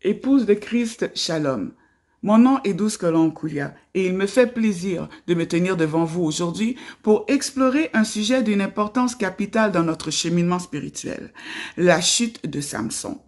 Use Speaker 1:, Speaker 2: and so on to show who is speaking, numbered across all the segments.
Speaker 1: Épouse de Christ, Shalom. Mon nom est Douce Colombe-Koulia et il me fait plaisir de me tenir devant vous aujourd'hui pour explorer un sujet d'une importance capitale dans notre cheminement spirituel, la chute de Samson.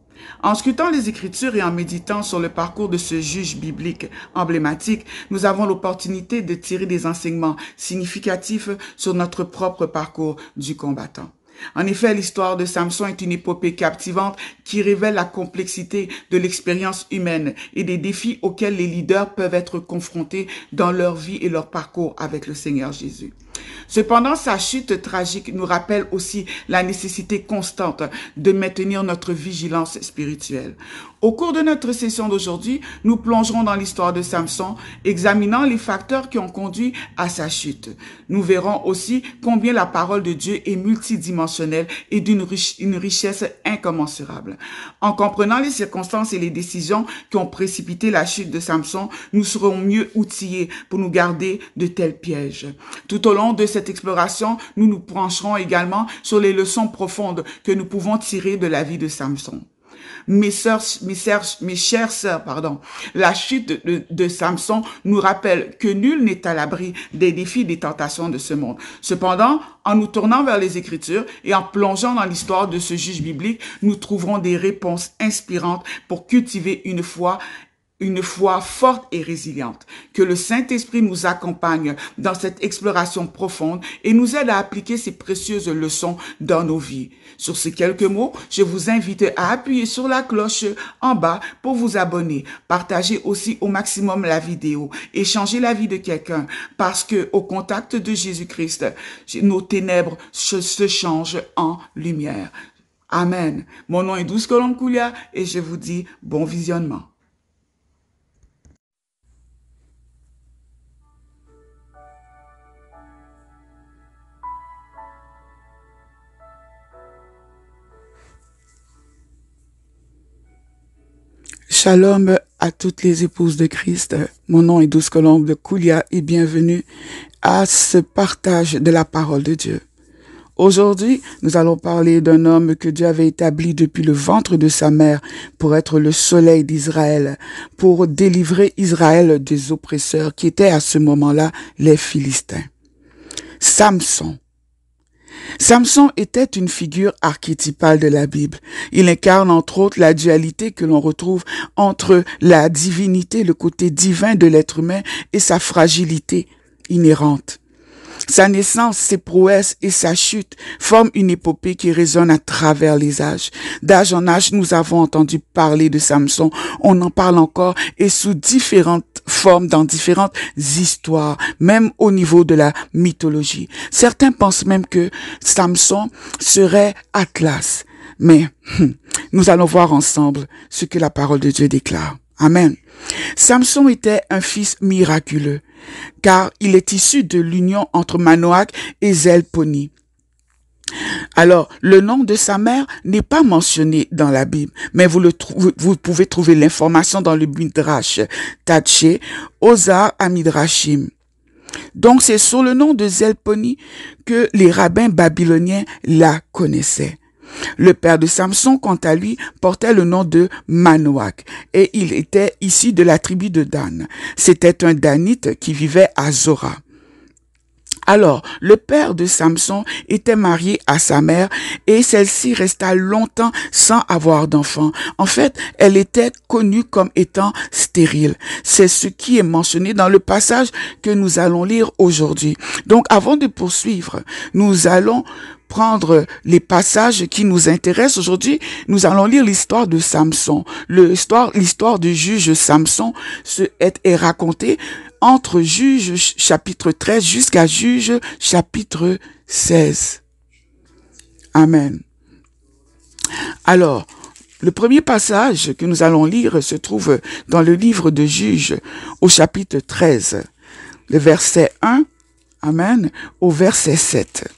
Speaker 1: En scrutant les Écritures et en méditant sur le parcours de ce juge biblique emblématique, nous avons l'opportunité de tirer des enseignements significatifs sur notre propre parcours du combattant. En effet, l'histoire de Samson est une épopée captivante qui révèle la complexité de l'expérience humaine et des défis auxquels les leaders peuvent être confrontés dans leur vie et leur parcours avec le Seigneur Jésus. Cependant, sa chute tragique nous rappelle aussi la nécessité constante de maintenir notre vigilance spirituelle. Au cours de notre session d'aujourd'hui, nous plongerons dans l'histoire de Samson, examinant les facteurs qui ont conduit à sa chute. Nous verrons aussi combien la parole de Dieu est multidimensionnelle et d'une richesse incommensurable. En comprenant les circonstances et les décisions qui ont précipité la chute de Samson, nous serons mieux outillés pour nous garder de tels pièges. Tout au long de cette exploration, nous nous pencherons également sur les leçons profondes que nous pouvons tirer de la vie de Samson. Mes chères sœurs, la chute de Samson nous rappelle que nul n'est à l'abri des défis, des tentations de ce monde. Cependant, en nous tournant vers les Écritures et en plongeant dans l'histoire de ce juge biblique, nous trouverons des réponses inspirantes pour cultiver une foi forte et résiliente. Que le Saint-Esprit nous accompagne dans cette exploration profonde et nous aide à appliquer ces précieuses leçons dans nos vies. Sur ces quelques mots, je vous invite à appuyer sur la cloche en bas pour vous abonner. Partagez aussi au maximum la vidéo et changez la vie de quelqu'un parce que au contact de Jésus-Christ, nos ténèbres se changent en lumière. Amen. Mon nom est Douce Colombe-Koulia et je vous dis bon visionnement. Shalom à toutes les épouses de Christ. Mon nom est Douce Colombe-Koulia et bienvenue à ce partage de la parole de Dieu. Aujourd'hui, nous allons parler d'un homme que Dieu avait établi depuis le ventre de sa mère pour être le soleil d'Israël, pour délivrer Israël des oppresseurs qui étaient à ce moment-là les Philistins. Samson. Samson était une figure archétypale de la Bible. Il incarne entre autres la dualité que l'on retrouve entre la divinité, le côté divin de l'être humain et sa fragilité inhérente. Sa naissance, ses prouesses et sa chute forment une épopée qui résonne à travers les âges. D'âge en âge, nous avons entendu parler de Samson. On en parle encore et sous différentes formes, dans différentes histoires, même au niveau de la mythologie. Certains pensent même que Samson serait Atlas. Mais nous allons voir ensemble ce que la parole de Dieu déclare. Amen. Samson était un fils miraculeux, car il est issu de l'union entre Manoach et Zelponi. Alors, le nom de sa mère n'est pas mentionné dans la Bible, mais vous pouvez trouver l'information dans le Midrash Taché, Ozar Amidrashim. Donc, c'est sur le nom de Zelponi que les rabbins babyloniens la connaissaient. Le père de Samson, quant à lui, portait le nom de Manoach et il était issu de la tribu de Dan. C'était un Danite qui vivait à Zora. Alors, le père de Samson était marié à sa mère et celle-ci resta longtemps sans avoir d'enfant. En fait, elle était connue comme étant stérile. C'est ce qui est mentionné dans le passage que nous allons lire aujourd'hui. Donc, avant de poursuivre, nous allons prendre les passages qui nous intéressent aujourd'hui. Nous allons lire l'histoire de Samson. L'histoire du juge Samson est racontée entre Juge chapitre 13 jusqu'à Juge chapitre 16. Amen. Alors, le premier passage que nous allons lire se trouve dans le livre de Juge au chapitre 13, le verset 1, amen, au verset 7.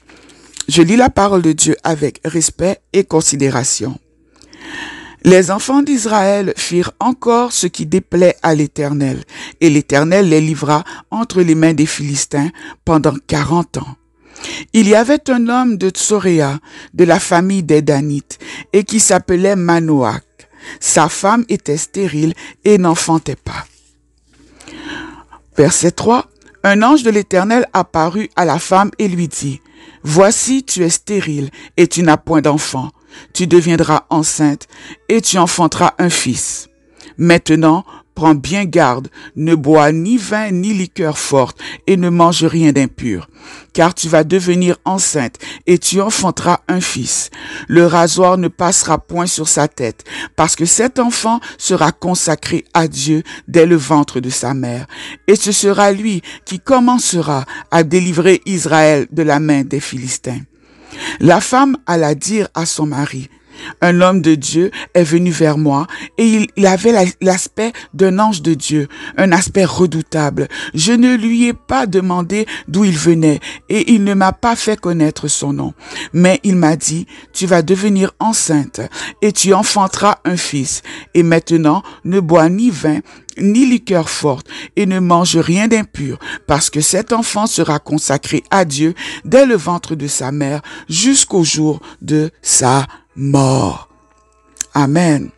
Speaker 1: Je lis la parole de Dieu avec respect et considération. Les enfants d'Israël firent encore ce qui déplaît à l'Éternel, et l'Éternel les livra entre les mains des Philistins pendant 40 ans. Il y avait un homme de Tsoréa, de la famille des Danites, et qui s'appelait Manoach. sa femme était stérile et n'enfantait pas. Verset 3. Un ange de l'Éternel apparut à la femme et lui dit, « Voici, tu es stérile et tu n'as point d'enfant. Tu deviendras enceinte et tu enfanteras un fils. Maintenant, prends bien garde, ne bois ni vin ni liqueur forte et ne mange rien d'impur, car tu vas devenir enceinte et tu enfanteras un fils. Le rasoir ne passera point sur sa tête, parce que cet enfant sera consacré à Dieu dès le ventre de sa mère. Et ce sera lui qui commencera à délivrer Israël de la main des Philistins. » La femme alla dire à son mari, « Un homme de Dieu est venu vers moi et il avait l'aspect d'un ange de Dieu, un aspect redoutable. Je ne lui ai pas demandé d'où il venait et il ne m'a pas fait connaître son nom. Mais il m'a dit, tu vas devenir enceinte et tu enfanteras un fils. Et maintenant, ne bois ni vin ni liqueur forte et ne mange rien d'impur, parce que cet enfant sera consacré à Dieu dès le ventre de sa mère jusqu'au jour de sa mort. » Amen.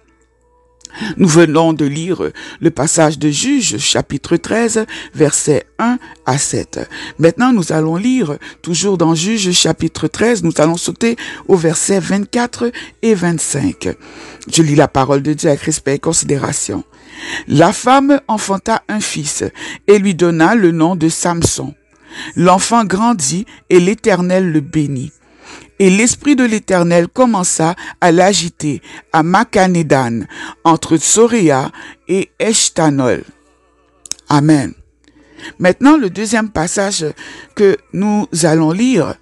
Speaker 1: Nous venons de lire le passage de Juges, chapitre 13, versets 1 à 7. Maintenant, nous allons lire, toujours dans Juges, chapitre 13, nous allons sauter au verset 24 et 25. Je lis la parole de Dieu avec respect et considération. « La femme enfanta un fils et lui donna le nom de Samson. L'enfant grandit et l'Éternel le bénit. Et l'esprit de l'Éternel commença à l'agiter à Makanedan, entre Tsoréa et Eshtanol. » Amen. Maintenant, le deuxième passage que nous allons lire,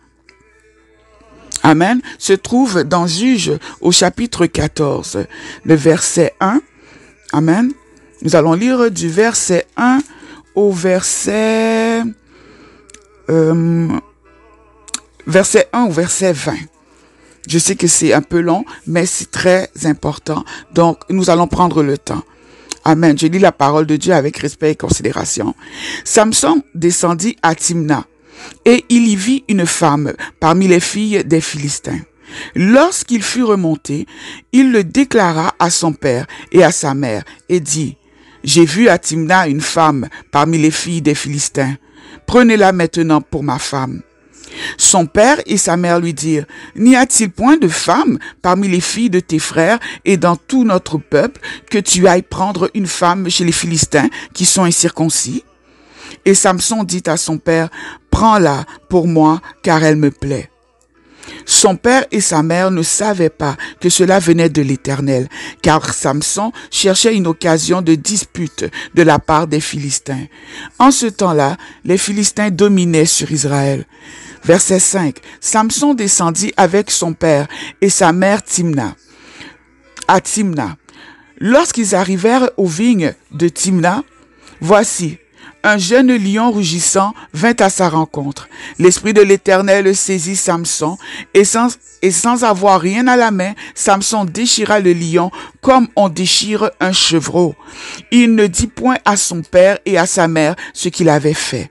Speaker 1: Amen, se trouve dans Juges au chapitre 14, le verset 1. Amen. Nous allons lire du verset 1 au verset... verset 1 au verset 20. Je sais que c'est un peu long, mais c'est très important. Donc, nous allons prendre le temps. Amen. Je lis la parole de Dieu avec respect et considération. Samson descendit à Timna, et il y vit une femme parmi les filles des Philistins. Lorsqu'il fut remonté, il le déclara à son père et à sa mère, et dit, « J'ai vu à Timna une femme parmi les filles des Philistins. Prenez-la maintenant pour ma femme. » Son père et sa mère lui dirent, « N'y a-t-il point de femme parmi les filles de tes frères et dans tout notre peuple que tu ailles prendre une femme chez les Philistins qui sont incirconcis? » Et Samson dit à son père, « Prends-la pour moi, car elle me plaît. » Son père et sa mère ne savaient pas que cela venait de l'Éternel, car Samson cherchait une occasion de dispute de la part des Philistins. En ce temps-là, les Philistins dominaient sur Israël. Verset 5. Samson descendit avec son père et sa mère à Timna. Lorsqu'ils arrivèrent aux vignes de Timna, voici, un jeune lion rugissant vint à sa rencontre. L'esprit de l'Éternel saisit Samson et sans avoir rien à la main, Samson déchira le lion comme on déchire un chevreau. Il ne dit point à son père et à sa mère ce qu'il avait fait.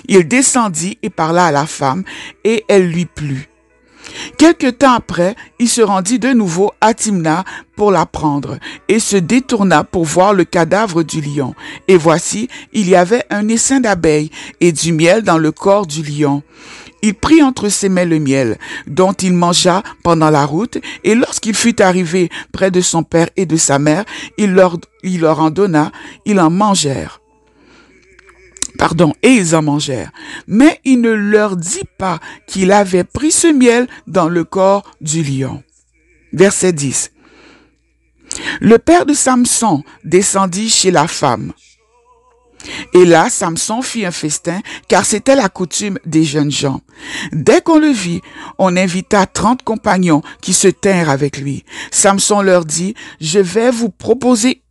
Speaker 1: Il descendit et parla à la femme, et elle lui plut. Quelque temps après, il se rendit de nouveau à Timna pour la prendre, et se détourna pour voir le cadavre du lion. Et voici, il y avait un essaim d'abeilles et du miel dans le corps du lion. Il prit entre ses mains le miel, dont il mangea pendant la route, et lorsqu'il fut arrivé près de son père et de sa mère, il leur en donna, ils en mangèrent. Et ils en mangèrent. Mais il ne leur dit pas qu'il avait pris ce miel dans le corps du lion. Verset 10. Le père de Samson descendit chez la femme. Et là, Samson fit un festin, car c'était la coutume des jeunes gens. Dès qu'on le vit, on invita 30 compagnons qui se tinrent avec lui. Samson leur dit, « Je vais vous proposer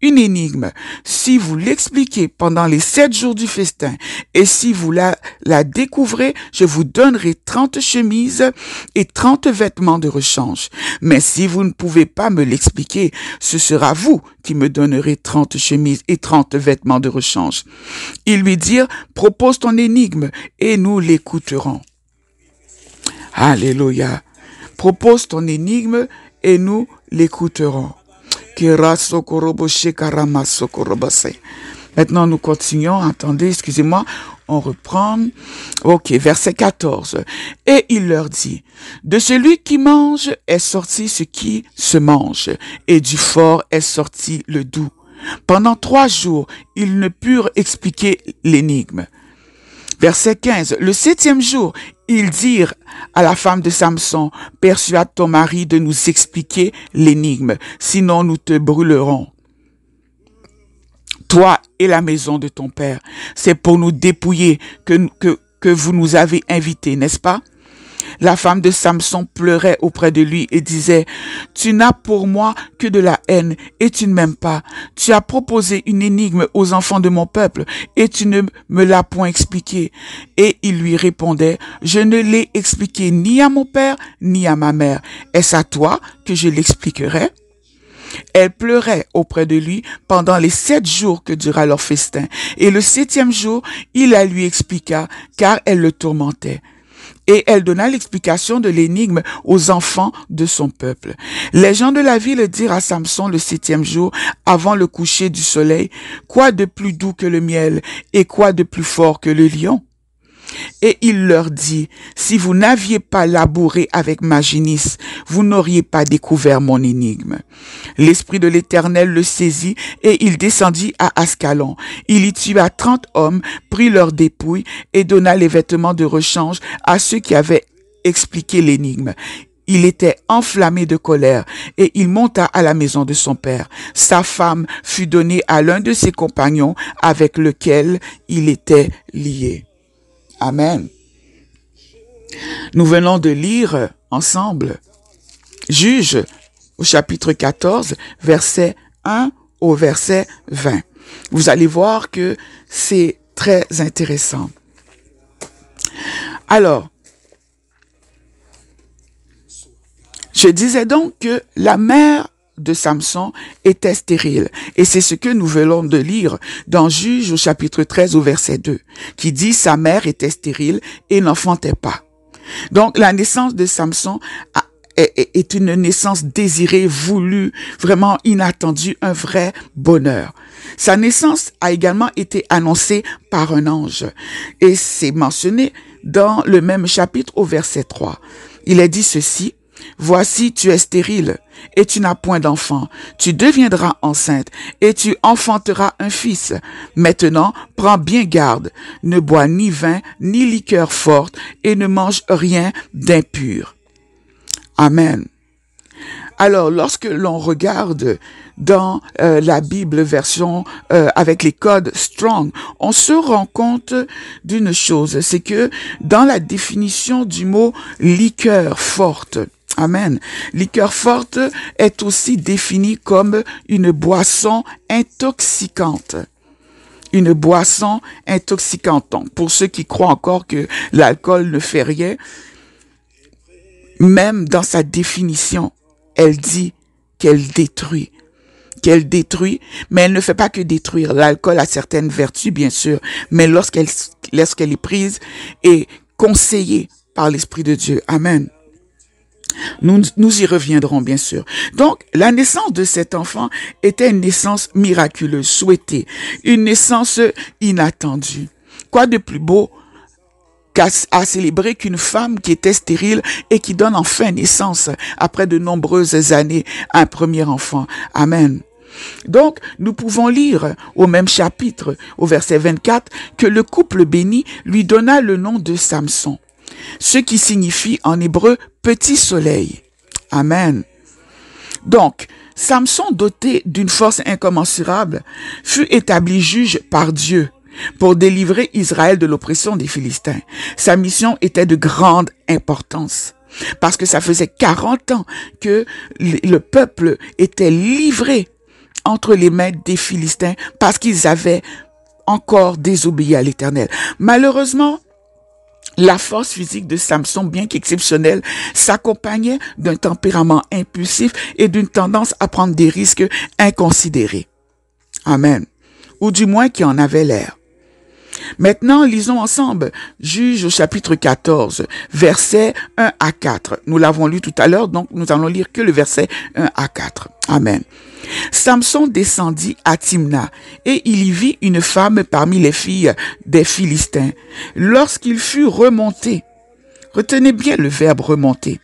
Speaker 1: une énigme. Si vous l'expliquez pendant les 7 jours du festin, et si vous la découvrez, je vous donnerai 30 chemises et 30 vêtements de rechange. Mais si vous ne pouvez pas me l'expliquer, ce sera vous qui me donnerez 30 chemises et 30 vêtements de rechange. » Ils lui dirent, « Propose ton énigme et nous l'écouterons. » Alléluia. Propose ton énigme et nous l'écouterons. Maintenant, nous continuons. Attendez, excusez-moi. On reprend. Ok, verset 14. Et il leur dit, de celui qui mange est sorti ce qui se mange, et du fort est sorti le doux. Pendant 3 jours, ils ne purent expliquer l'énigme. Verset 15. Le 7e jour, ils dirent à la femme de Samson, persuade ton mari de nous expliquer l'énigme, sinon nous te brûlerons. Toi et la maison de ton père, c'est pour nous dépouiller que vous nous avez invités, n'est-ce pas? La femme de Samson pleurait auprès de lui et disait, « Tu n'as pour moi que de la haine et tu ne m'aimes pas. Tu as proposé une énigme aux enfants de mon peuple et tu ne me l'as point expliqué. » Et il lui répondait, « Je ne l'ai expliqué ni à mon père ni à ma mère. Est-ce à toi que je l'expliquerai? » Elle pleurait auprès de lui pendant les 7 jours que dura leur festin. Et le 7e jour, il la lui expliqua, car elle le tourmentait. Et elle donna l'explication de l'énigme aux enfants de son peuple. Les gens de la ville dirent à Samson le 7e jour, avant le coucher du soleil, « Quoi de plus doux que le miel et quoi de plus fort que le lion ?» Et il leur dit, « Si vous n'aviez pas labouré avec ma génisse, vous n'auriez pas découvert mon énigme. » L'Esprit de l'Éternel le saisit et il descendit à Ascalon. Il y tua 30 hommes, prit leurs dépouilles et donna les vêtements de rechange à ceux qui avaient expliqué l'énigme. Il était enflammé de colère et il monta à la maison de son père. Sa femme fut donnée à l'un de ses compagnons avec lequel il était lié. Amen. Nous venons de lire ensemble Juges au chapitre 14, verset 1 au verset 20. Vous allez voir que c'est très intéressant. Alors, je disais donc que la mère de Samson était stérile. Et c'est ce que nous venons de lire dans Juges au chapitre 13 au verset 2, qui dit sa mère était stérile et n'enfantait pas. Donc la naissance de Samson est une naissance désirée, voulue, vraiment inattendue, un vrai bonheur. Sa naissance a également été annoncée par un ange. Et c'est mentionné dans le même chapitre au verset 3. Il est dit ceci: voici, tu es stérile et tu n'as point d'enfant. Tu deviendras enceinte et tu enfanteras un fils. Maintenant, prends bien garde. Ne bois ni vin, ni liqueur forte et ne mange rien d'impur. Amen. Alors, lorsque l'on regarde dans la Bible version avec les codes Strong, on se rend compte d'une chose, c'est que dans la définition du mot liqueur forte, amen, liqueur forte est aussi définie comme une boisson intoxicante. Une boisson intoxicante. Donc, pour ceux qui croient encore que l'alcool ne fait rien, même dans sa définition, elle dit qu'elle détruit, mais elle ne fait pas que détruire. L'alcool a certaines vertus, bien sûr, mais lorsqu'elle est prise et conseillée par l'Esprit de Dieu. Amen. Nous y reviendrons, bien sûr. Donc, la naissance de cet enfant était une naissance miraculeuse, souhaitée, une naissance inattendue. Quoi de plus beau à célébrer qu'une femme qui était stérile et qui donne enfin naissance après de nombreuses années à un premier enfant. Amen. Donc, nous pouvons lire au même chapitre, au verset 24, que le couple béni lui donna le nom de Samson, ce qui signifie en hébreu petit soleil. Amen. Donc, Samson, doté d'une force incommensurable, fut établi juge par Dieu pour délivrer Israël de l'oppression des Philistins. Sa mission était de grande importance parce que ça faisait 40 ans que le peuple était livré entre les mains des Philistins parce qu'ils avaient encore désobéi à l'Éternel. Malheureusement, la force physique de Samson, bien qu'exceptionnelle, s'accompagnait d'un tempérament impulsif et d'une tendance à prendre des risques inconsidérés. Amen. Ou du moins qui en avait l'air. Maintenant, lisons ensemble Juges au chapitre 14, versets 1 à 4. Nous l'avons lu tout à l'heure, donc nous allons lire que le verset 1 à 4. Amen. Samson descendit à Timna, et il y vit une femme parmi les filles des Philistins. Lorsqu'il fut remonté, retenez bien le verbe remonter,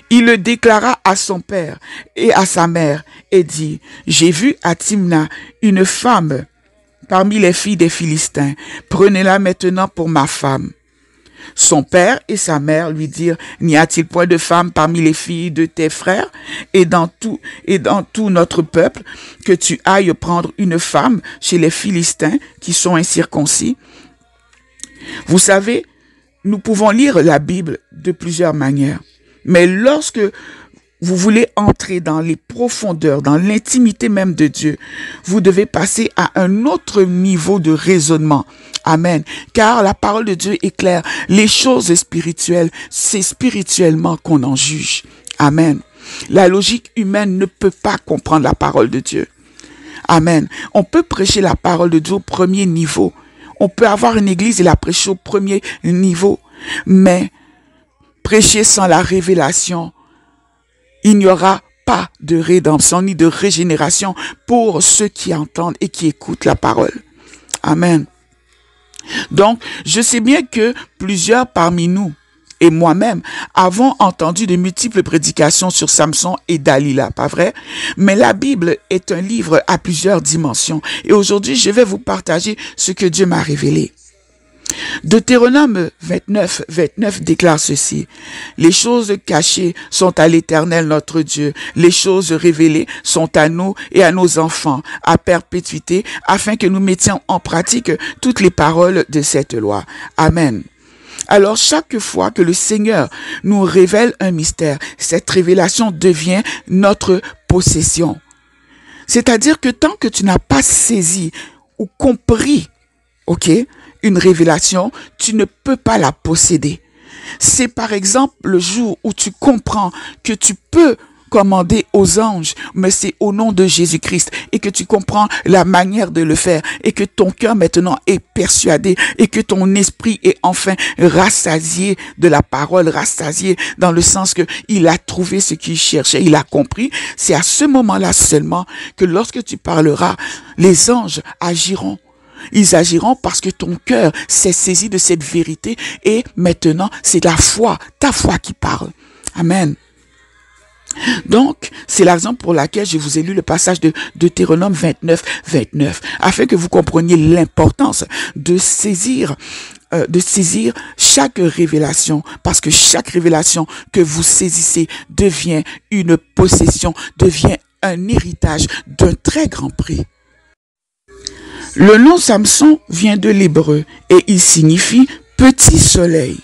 Speaker 1: il le déclara à son père et à sa mère, et dit, j'ai vu à Timna une femme parmi les filles des Philistins, prenez-la maintenant pour ma femme. Son père et sa mère lui dirent, n'y a-t-il point de femme parmi les filles de tes frères et dans tout notre peuple que tu ailles prendre une femme chez les Philistins qui sont incirconcis? Vous savez, nous pouvons lire la Bible de plusieurs manières, mais lorsque vous voulez entrer dans les profondeurs, dans l'intimité même de Dieu, vous devez passer à un autre niveau de raisonnement. Amen. Car la parole de Dieu est claire. Les choses spirituelles, c'est spirituellement qu'on en juge. Amen. La logique humaine ne peut pas comprendre la parole de Dieu. Amen. On peut prêcher la parole de Dieu au premier niveau. On peut avoir une église et la prêcher au premier niveau. Mais prêcher sans la révélation, il n'y aura pas de rédemption ni de régénération pour ceux qui entendent et qui écoutent la parole. Amen. Donc, je sais bien que plusieurs parmi nous et moi-même avons entendu de multiples prédications sur Samson et Dalila, pas vrai? Mais la Bible est un livre à plusieurs dimensions. Et aujourd'hui, je vais vous partager ce que Dieu m'a révélé. Deutéronome 29 déclare ceci. Les choses cachées sont à l'Éternel notre Dieu. Les choses révélées sont à nous et à nos enfants, à perpétuité, afin que nous mettions en pratique toutes les paroles de cette loi. Amen. Alors, chaque fois que le Seigneur nous révèle un mystère, cette révélation devient notre possession. C'est-à-dire que tant que tu n'as pas saisi ou compris, une révélation, tu ne peux pas la posséder. C'est par exemple le jour où tu comprends que tu peux commander aux anges, mais c'est au nom de Jésus-Christ, et que tu comprends la manière de le faire, et que ton cœur maintenant est persuadé, et que ton esprit est enfin rassasié de la parole, rassasié dans le sens que il a trouvé ce qu'il cherchait, il a compris. C'est à ce moment-là seulement que lorsque tu parleras, les anges agiront. Ils agiront parce que ton cœur s'est saisi de cette vérité et maintenant c'est la foi, ta foi qui parle. Amen. Donc, c'est la raison pour laquelle je vous ai lu le passage de Deutéronome 29, afin que vous compreniez l'importance de saisir chaque révélation, parce que chaque révélation que vous saisissez devient une possession, devient un héritage d'un très grand prix. Le nom Samson vient de l'hébreu et il signifie petit soleil.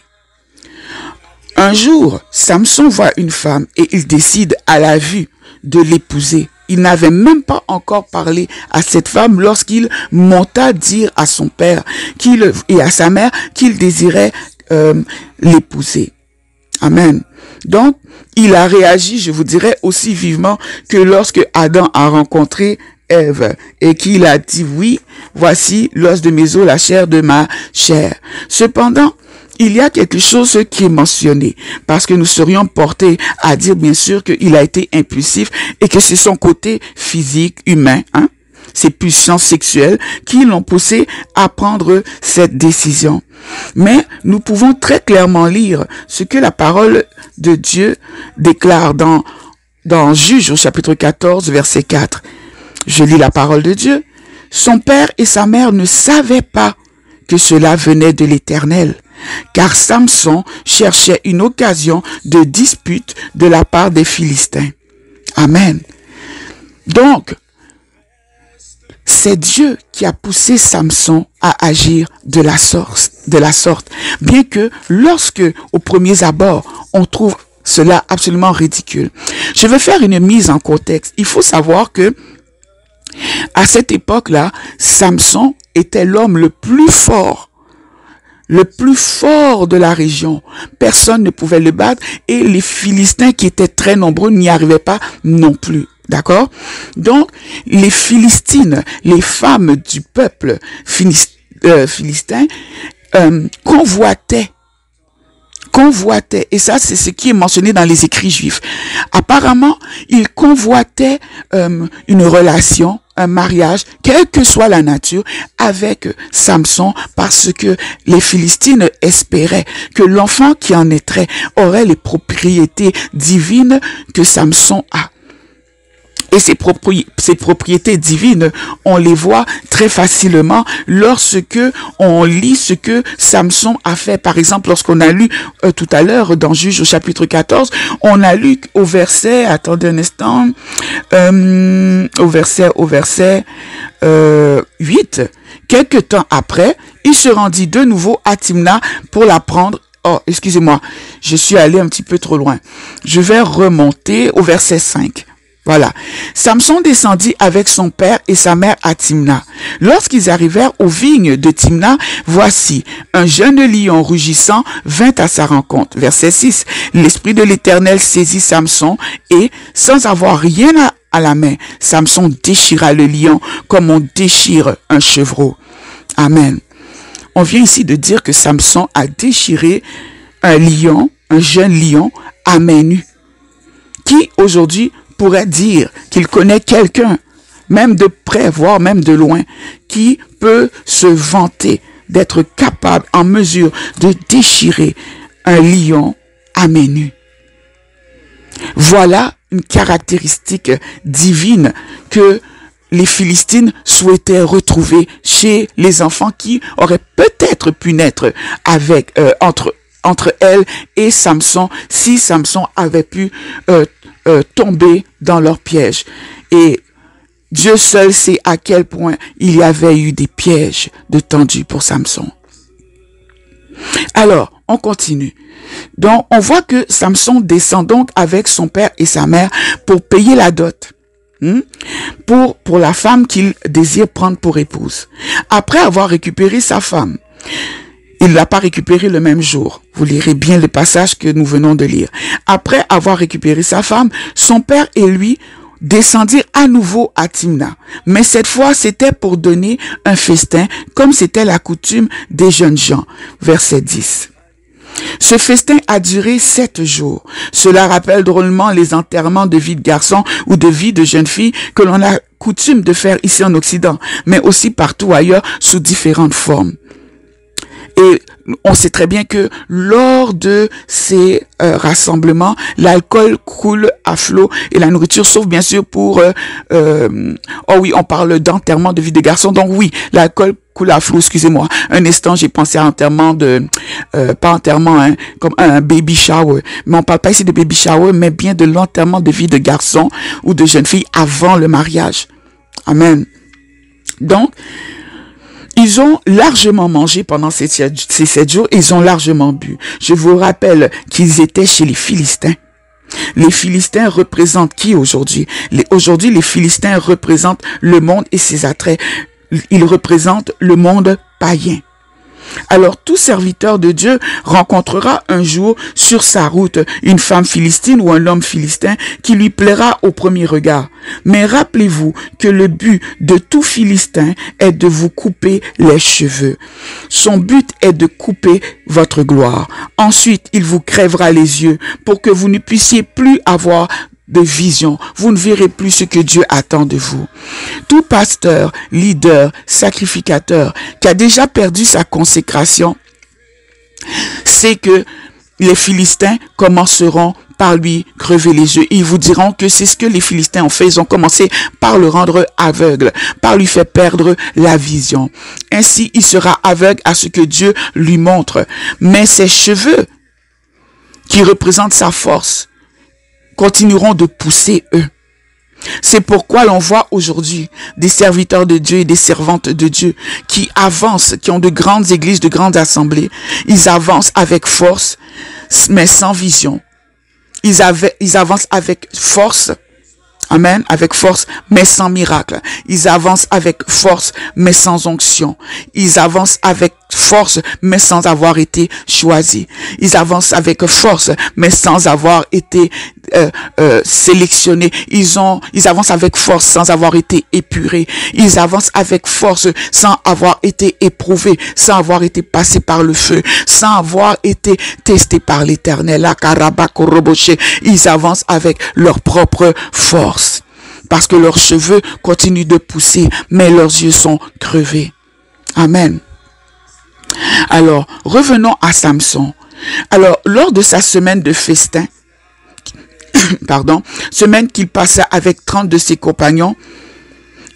Speaker 1: Un jour, Samson voit une femme et il décide à la vue de l'épouser. Il n'avait même pas encore parlé à cette femme lorsqu'il monta dire à son père et à sa mère qu'il désirait l'épouser. Amen. Donc, il a réagi, je vous dirais, aussi vivement que lorsque Adam a rencontré Ève et qu'il a dit oui, voici l'os de mes os, la chair de ma chair. Cependant, il y a quelque chose qui est mentionné parce que nous serions portés à dire bien sûr qu'il a été impulsif et que c'est son côté physique, humain, ses puissances sexuelles qui l'ont poussé à prendre cette décision. Mais nous pouvons très clairement lire ce que la parole de Dieu déclare dans Juge au chapitre 14, verset 4. Je lis la parole de Dieu. Son père et sa mère ne savaient pas que cela venait de l'Éternel, car Samson cherchait une occasion de dispute de la part des Philistins. Amen. Donc, c'est Dieu qui a poussé Samson à agir de la sorte. Bien que lorsque, aux premiers abords, on trouve cela absolument ridicule. Je vais faire une mise en contexte. Il faut savoir que à cette époque-là, Samson était l'homme le plus fort de la région. Personne ne pouvait le battre et les Philistins qui étaient très nombreux n'y arrivaient pas non plus. D'accord? Donc, les Philistines, les femmes du peuple philistin, convoitaient convoitait, et ça c'est ce qui est mentionné dans les écrits juifs, apparemment il convoitait une relation, un mariage, quelle que soit la nature, avec Samson, parce que les Philistines espéraient que l'enfant qui en naîtrait aurait les propriétés divines que Samson a. Et ces propriétés divines, on les voit très facilement lorsque on lit ce que Samson a fait. Par exemple, lorsqu'on a lu tout à l'heure dans Juge au chapitre 14, on a lu au verset, attendez un instant, au verset 8, quelque temps après, il se rendit de nouveau à Timna pour la prendre. Oh, excusez-moi, je suis allé un petit peu trop loin. Je vais remonter au verset 5. Voilà. Samson descendit avec son père et sa mère à Timna. Lorsqu'ils arrivèrent aux vignes de Timna, voici, un jeune lion rugissant vint à sa rencontre. Verset 6. L'Esprit de l'Éternel saisit Samson et, sans avoir rien à la main, Samson déchira le lion comme on déchire un chevreau. Amen. On vient ici de dire que Samson a déchiré un lion, un jeune lion, à main nue, qui aujourd'hui pourrait dire qu'il connaît quelqu'un, même de près, voire même de loin, qui peut se vanter d'être capable, en mesure de déchirer un lion à main nue. Voilà une caractéristique divine que les Philistines souhaitaient retrouver chez les enfants qui auraient peut-être pu naître avec entre elle et Samson, si Samson avait pu tomber dans leur piège. Et Dieu seul sait à quel point il y avait eu des pièges de tendus pour Samson. Alors, on continue. Donc, on voit que Samson descend donc avec son père et sa mère pour payer la dot. Pour la femme qu'il désire prendre pour épouse. Après avoir récupéré sa femme, il ne l'a pas récupérée le même jour. Vous lirez bien le passage que nous venons de lire. Après avoir récupéré sa femme, son père et lui descendirent à nouveau à Timna. Mais cette fois, c'était pour donner un festin, comme c'était la coutume des jeunes gens. Verset 10. Ce festin a duré 7 jours. Cela rappelle drôlement les enterrements de vie de garçons ou de vie de jeunes filles que l'on a coutume de faire ici en Occident, mais aussi partout ailleurs sous différentes formes. Et on sait très bien que lors de ces rassemblements, l'alcool coule à flot et la nourriture, sauf bien sûr pour... oh oui, on parle d'enterrement de vie de garçon. Donc oui, l'alcool coule à flot, excusez-moi. Un instant, j'ai pensé à enterrement de... pas enterrement, hein, comme un baby shower. Mais on parle pas ici de baby shower, mais bien de l'enterrement de vie de garçon ou de jeune fille avant le mariage. Amen. Donc, ils ont largement mangé pendant ces 7 jours, ils ont largement bu. Je vous rappelle qu'ils étaient chez les Philistins. Les Philistins représentent qui aujourd'hui? Aujourd'hui, les Philistins représentent le monde et ses attraits. Ils représentent le monde païen. Alors tout serviteur de Dieu rencontrera un jour sur sa route une femme philistine ou un homme philistin qui lui plaira au premier regard. Mais rappelez-vous que le but de tout Philistin est de vous couper les cheveux. Son but est de couper votre gloire. Ensuite, il vous crèvera les yeux pour que vous ne puissiez plus avoir de vision. Vous ne verrez plus ce que Dieu attend de vous. Tout pasteur, leader, sacrificateur qui a déjà perdu sa consécration sait que les Philistins commenceront par lui crever les yeux. Ils vous diront que c'est ce que les Philistins ont fait. Ils ont commencé par le rendre aveugle, par lui faire perdre la vision. Ainsi, il sera aveugle à ce que Dieu lui montre. Mais ses cheveux, qui représentent sa force, continueront de pousser eux. C'est pourquoi l'on voit aujourd'hui des serviteurs de Dieu et des servantes de Dieu qui avancent, qui ont de grandes églises, de grandes assemblées. Ils avancent avec force, mais sans vision. Ils avancent avec force, amen, avec force, mais sans miracle. Ils avancent avec force, mais sans onction. Ils avancent avec force, mais sans avoir été choisis. Ils avancent avec force, mais sans avoir été sélectionnés. Ils avancent avec force sans avoir été épurés. Ils avancent avec force sans avoir été éprouvés, sans avoir été passés par le feu, sans avoir été testés par l'Éternel. Ils avancent avec leur propre force. Parce que leurs cheveux continuent de pousser, mais leurs yeux sont crevés. Amen. Alors, revenons à Samson. Alors, lors de sa semaine de festin, semaine qu'il passa avec 30 de ses compagnons,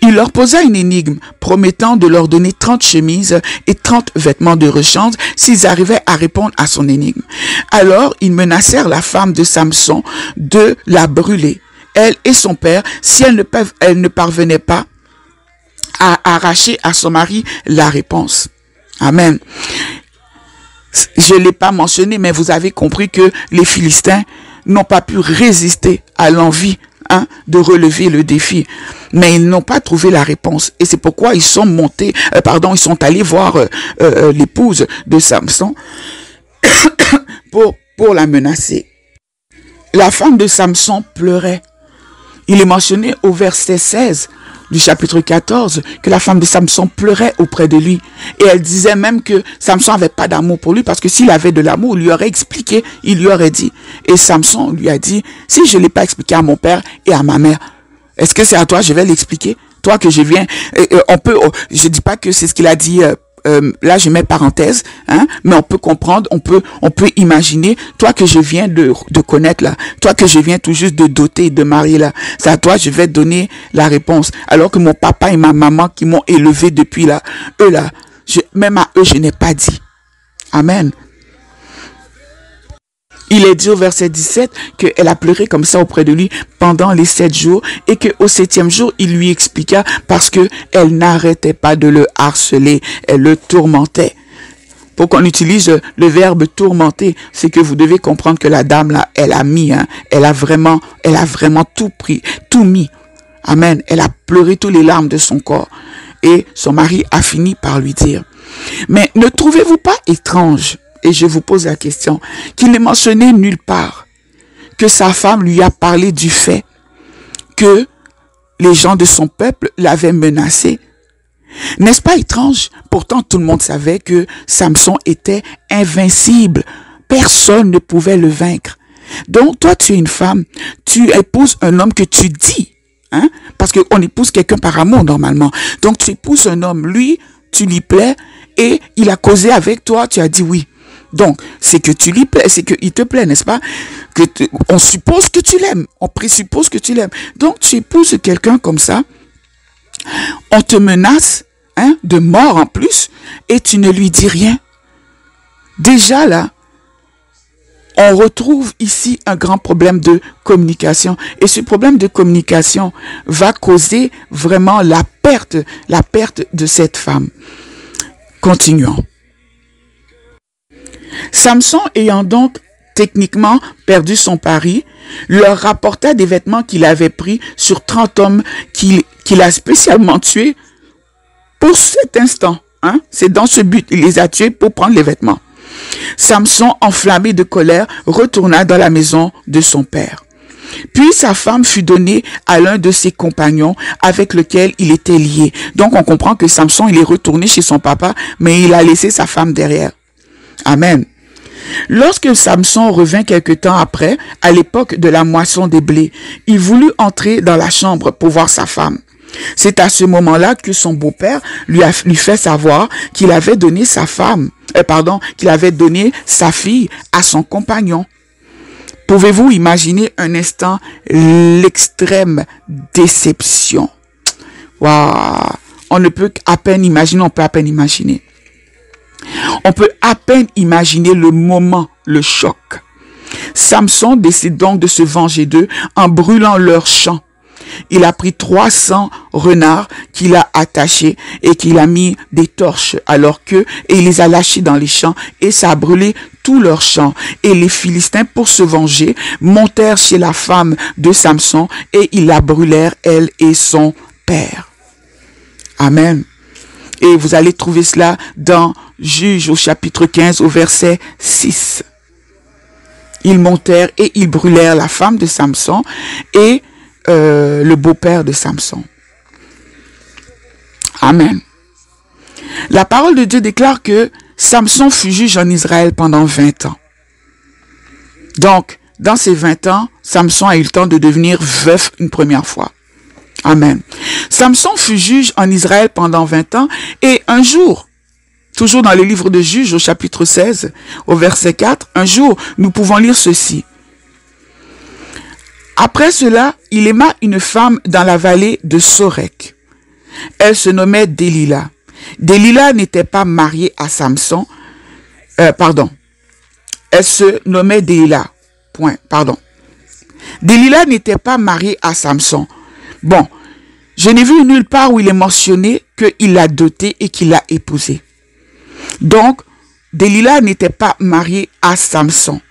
Speaker 1: il leur posa une énigme, promettant de leur donner 30 chemises et 30 vêtements de rechange s'ils arrivaient à répondre à son énigme. Alors, ils menacèrent la femme de Samson de la brûler, elle et son père, si elle ne parvenait pas à arracher à son mari la réponse. Amen. Je ne l'ai pas mentionné, mais vous avez compris que les Philistins n'ont pas pu résister à l'envie de relever le défi. Mais ils n'ont pas trouvé la réponse. Et c'est pourquoi ils sont ils sont allés voir l'épouse de Samson pour la menacer. La femme de Samson pleurait. Il est mentionné au verset 16 du chapitre 14 que la femme de Samson pleurait auprès de lui. Et elle disait même que Samson n'avait pas d'amour pour lui parce que s'il avait de l'amour, il lui aurait expliqué, il lui aurait dit. Et Samson lui a dit, si je ne l'ai pas expliqué à mon père et à ma mère, est-ce que c'est à toi je vais l'expliquer? Toi que je viens, je dis pas que c'est ce qu'il a dit. Là je mets parenthèse, mais on peut comprendre, on peut imaginer, toi que je viens de connaître là, toi que je viens tout juste de doter, de marier là, c'est à toi je vais donner la réponse, alors que mon papa et ma maman qui m'ont élevé depuis là, eux là, même à eux je n'ai pas dit. Amen. Il est dit au verset 17 qu'elle a pleuré comme ça auprès de lui pendant les 7 jours et qu'au 7e jour, il lui expliqua parce que elle n'arrêtait pas de le harceler, elle le tourmentait. Pour qu'on utilise le verbe tourmenter, c'est que vous devez comprendre que la dame là, elle a vraiment tout pris, tout mis. Amen. Elle a pleuré toutes les larmes de son corps. Et son mari a fini par lui dire, mais ne trouvez-vous pas étrange? Et je vous pose la question, qu'il n'est mentionné nulle part que sa femme lui a parlé du fait que les gens de son peuple l'avaient menacé. N'est-ce pas étrange? Pourtant, tout le monde savait que Samson était invincible. Personne ne pouvait le vaincre. Donc, toi, tu es une femme, tu épouses un homme que tu dis, parce qu'on épouse quelqu'un par amour normalement. Donc, tu épouses un homme, lui, tu lui plais et il a causé avec toi, tu as dit oui. Donc, c'est que tu lui plais, c'est qu'il te plaît, n'est-ce pas? On suppose que tu l'aimes, on présuppose que tu l'aimes. Donc, tu épouses quelqu'un comme ça, on te menace de mort en plus, et tu ne lui dis rien. Déjà là, on retrouve ici un grand problème de communication. Et ce problème de communication va causer vraiment la perte de cette femme. Continuons. Samson, ayant donc techniquement perdu son pari, leur rapporta des vêtements qu'il avait pris sur 30 hommes qu'il a spécialement tués pour cet instant. C'est dans ce but, il les a tués pour prendre les vêtements. Samson, enflammé de colère, retourna dans la maison de son père. Puis sa femme fut donnée à l'un de ses compagnons avec lequel il était lié. Donc on comprend que Samson, il est retourné chez son papa, mais il a laissé sa femme derrière. Amen. Lorsque Samson revint quelque temps après, à l'époque de la moisson des blés, il voulut entrer dans la chambre pour voir sa femme. C'est à ce moment-là que son beau-père lui fait savoir qu'il avait donné qu'il avait donné sa fille à son compagnon. Pouvez-vous imaginer un instant l'extrême déception? Waouh! On ne peut à peine imaginer, on peut à peine imaginer. On peut à peine imaginer le moment, le choc. Samson décide donc de se venger d'eux en brûlant leurs champs. Il a pris 300 renards qu'il a attachés et qu'il a mis des torches à leur queue et il les a lâchés dans les champs et ça a brûlé tous leurs champs. Et les Philistins, pour se venger, montèrent chez la femme de Samson et ils la brûlèrent, elle et son père. Amen. Et vous allez trouver cela dans Juges au chapitre 15 au verset 6. Ils montèrent et ils brûlèrent la femme de Samson et le beau-père de Samson. Amen. La parole de Dieu déclare que Samson fut juge en Israël pendant 20 ans. Donc, dans ces 20 ans, Samson a eu le temps de devenir veuf une première fois. Amen. Samson fut juge en Israël pendant 20 ans et un jour, toujours dans le livre de Juges au chapitre 16, au verset 4, un jour, nous pouvons lire ceci. Après cela, il aima une femme dans la vallée de Sorek. Elle se nommait Délila. Délila n'était pas mariée à Samson. Elle se nommait Délila. Délila n'était pas mariée à Samson. Bon, je n'ai vu nulle part où il est mentionné qu'il l'a dotée et qu'il l'a épousée. Donc, Délila n'était pas mariée à Samson.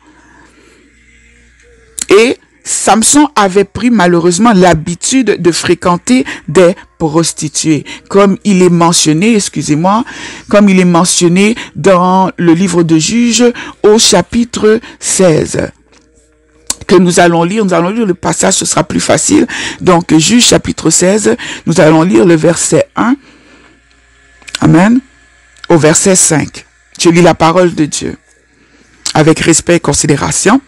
Speaker 1: Et Samson avait pris malheureusement l'habitude de fréquenter des prostituées, comme il est mentionné, comme il est mentionné dans le livre de Juges au chapitre 16. Que nous allons lire le passage, ce sera plus facile. Donc, Juges chapitre 16, nous allons lire le verset 1. Amen. Au verset 5. Je lis la parole de Dieu avec respect et considération.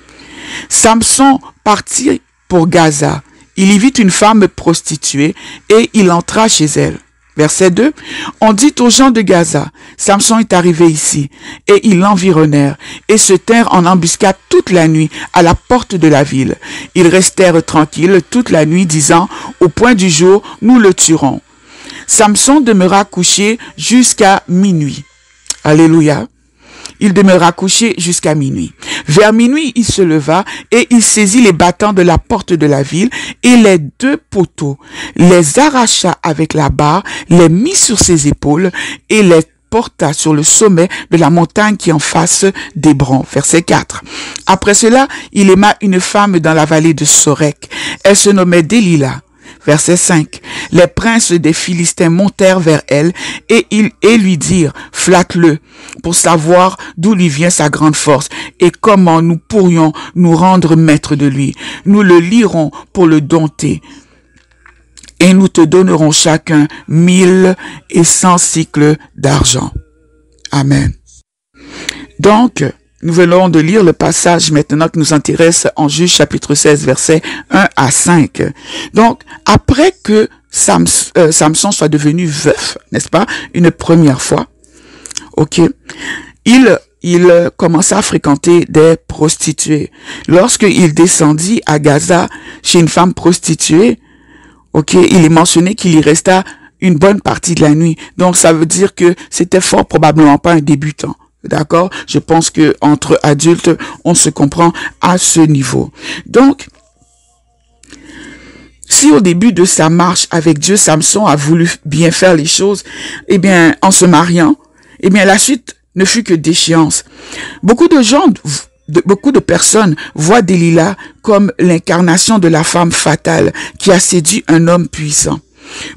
Speaker 1: Samson partit pour Gaza. Il y vit une femme prostituée et il entra chez elle. Verset 2. On dit aux gens de Gaza, Samson est arrivé ici, et ils l'environnèrent, et se tinrent en embuscade toute la nuit à la porte de la ville. Ils restèrent tranquilles toute la nuit, disant, au point du jour, nous le tuerons. Samson demeura couché jusqu'à minuit. Alléluia. Il demeura couché jusqu'à minuit. Vers minuit, il se leva et il saisit les battants de la porte de la ville et les 2 poteaux, les arracha avec la barre, les mit sur ses épaules et les porta sur le sommet de la montagne qui est en face d'Hébron. Verset 4. Après cela, il aima une femme dans la vallée de Sorek. Elle se nommait Délila. Verset 5. Les princes des Philistins montèrent vers elle et lui dirent, flatte-le pour savoir d'où lui vient sa grande force et comment nous pourrions nous rendre maîtres de lui. Nous le lirons pour le dompter et nous te donnerons chacun 1100 cycles d'argent. Amen. Donc, nous venons de lire le passage maintenant qui nous intéresse en Juges chapitre 16, versets 1 à 5. Donc, après que Samson soit devenu veuf, n'est-ce pas, une première fois, ok, il commença à fréquenter des prostituées. Lorsqu'il descendit à Gaza chez une femme prostituée, ok, il est mentionné qu'il y resta une bonne partie de la nuit. Donc, ça veut dire que c'était fort probablement pas un débutant. D'accord? Je pense que entre adultes, on se comprend à ce niveau. Donc, si au début de sa marche avec Dieu, Samson a voulu bien faire les choses, eh bien, en se mariant, eh bien, la suite ne fut que déchéance. Beaucoup de personnes voient Délila comme l'incarnation de la femme fatale qui a séduit un homme puissant.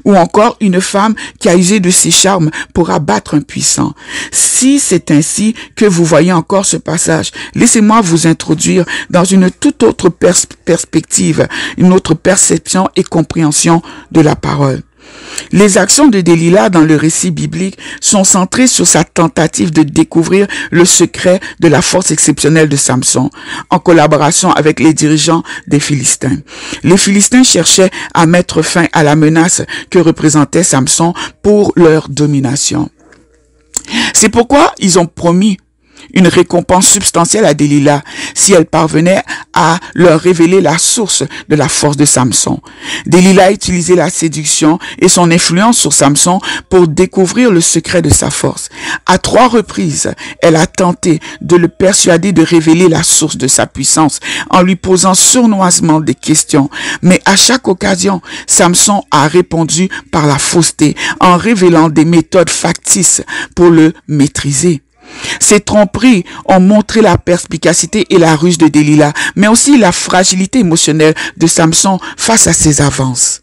Speaker 1: Ou encore une femme qui a usé de ses charmes pour abattre un puissant. Si c'est ainsi que vous voyez encore ce passage, laissez-moi vous introduire dans une toute autre perspective, une autre perception et compréhension de la parole. Les actions de Délila dans le récit biblique sont centrées sur sa tentative de découvrir le secret de la force exceptionnelle de Samson, en collaboration avec les dirigeants des Philistins. Les Philistins cherchaient à mettre fin à la menace que représentait Samson pour leur domination. C'est pourquoi ils ont promis une récompense substantielle à Délila si elle parvenait à leur révéler la source de la force de Samson. Délila a utilisé la séduction et son influence sur Samson pour découvrir le secret de sa force. À 3 reprises, elle a tenté de le persuader de révéler la source de sa puissance en lui posant sournoisement des questions. Mais à chaque occasion, Samson a répondu par la fausseté en révélant des méthodes factices pour le maîtriser. Ces tromperies ont montré la perspicacité et la ruse de Délila, mais aussi la fragilité émotionnelle de Samson face à ses avances.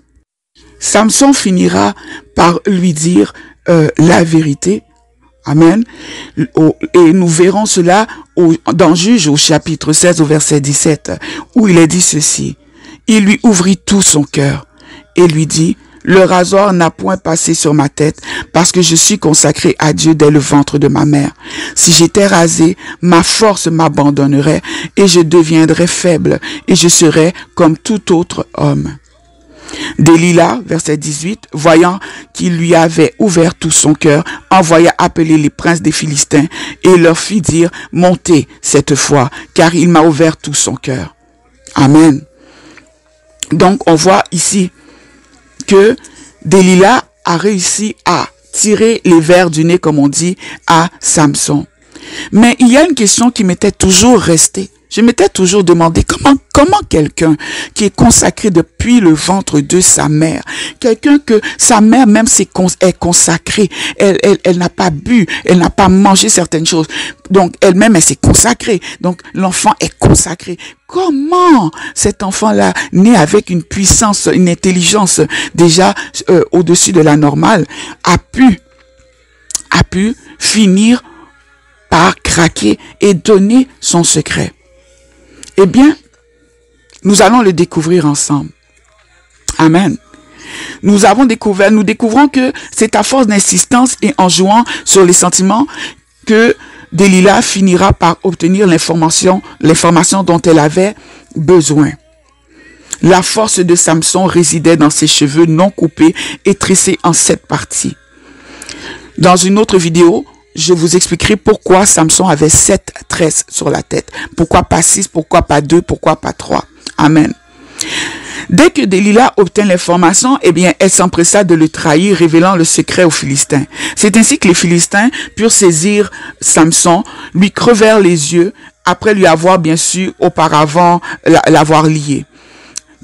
Speaker 1: Samson finira par lui dire la vérité, Amen. Et nous verrons cela dans Juge au chapitre 16 au verset 17, où il est dit ceci. Il lui ouvrit tout son cœur et lui dit, le rasoir n'a point passé sur ma tête parce que je suis consacré à Dieu dès le ventre de ma mère. Si j'étais rasé, ma force m'abandonnerait et je deviendrais faible et je serais comme tout autre homme. Delilah, verset 18, voyant qu'il lui avait ouvert tout son cœur, envoya appeler les princes des Philistins et leur fit dire, montez cette fois, car il m'a ouvert tout son cœur. Amen. Donc, on voit ici que Delilah a réussi à tirer les vers du nez, comme on dit, à Samson. Mais il y a une question qui m'était toujours restée. Je m'étais toujours demandé comment quelqu'un qui est consacré depuis le ventre de sa mère, quelqu'un que sa mère même est consacrée, elle n'a pas bu, elle n'a pas mangé certaines choses, donc elle-même elle s'est consacrée, donc l'enfant est consacré. Comment cet enfant-là, né avec une puissance, une intelligence déjà au-dessus de la normale, a pu finir par craquer et donner son secret? Eh bien, nous allons le découvrir ensemble. Amen. Nous découvrons que c'est à force d'insistance et en jouant sur les sentiments que Delilah finira par obtenir l'information dont elle avait besoin. La force de Samson résidait dans ses cheveux non coupés et tressés en 7 parties. Dans une autre vidéo, je vous expliquerai pourquoi Samson avait 7 tresses sur la tête. Pourquoi pas 6, pourquoi pas 2, pourquoi pas 3. Amen. Dès que Delilah obtint l'information, eh bien, elle s'empressa de le trahir, révélant le secret aux Philistins. C'est ainsi que les Philistins purent saisir Samson, lui crevèrent les yeux, après lui avoir, bien sûr, auparavant, l'avoir lié.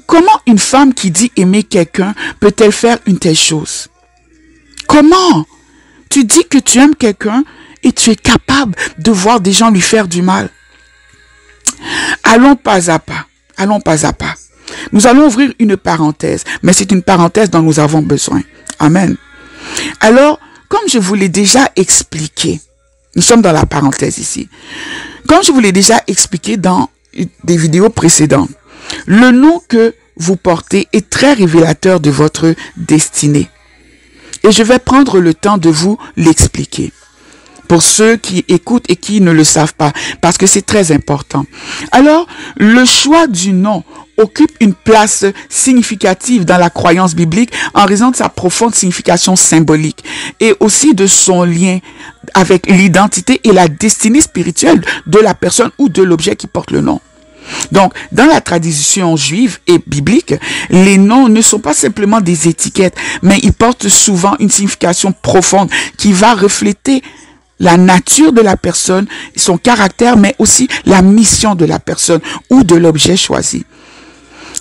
Speaker 1: Comment une femme qui dit aimer quelqu'un peut-elle faire une telle chose? Comment? Tu dis que tu aimes quelqu'un et tu es capable de voir des gens lui faire du mal. Allons pas à pas. Allons pas à pas. Nous allons ouvrir une parenthèse, mais c'est une parenthèse dont nous avons besoin. Amen. Alors, comme je vous l'ai déjà expliqué, nous sommes dans la parenthèse ici. Comme je vous l'ai déjà expliqué dans des vidéos précédentes, le nom que vous portez est très révélateur de votre destinée. Et je vais prendre le temps de vous l'expliquer. Pour ceux qui écoutent et qui ne le savent pas, parce que c'est très important. Alors, le choix du nom occupe une place significative dans la croyance biblique en raison de sa profonde signification symbolique et aussi de son lien avec l'identité et la destinée spirituelle de la personne ou de l'objet qui porte le nom. Donc, dans la tradition juive et biblique, les noms ne sont pas simplement des étiquettes, mais ils portent souvent une signification profonde qui va refléter la nature de la personne, son caractère, mais aussi la mission de la personne ou de l'objet choisi.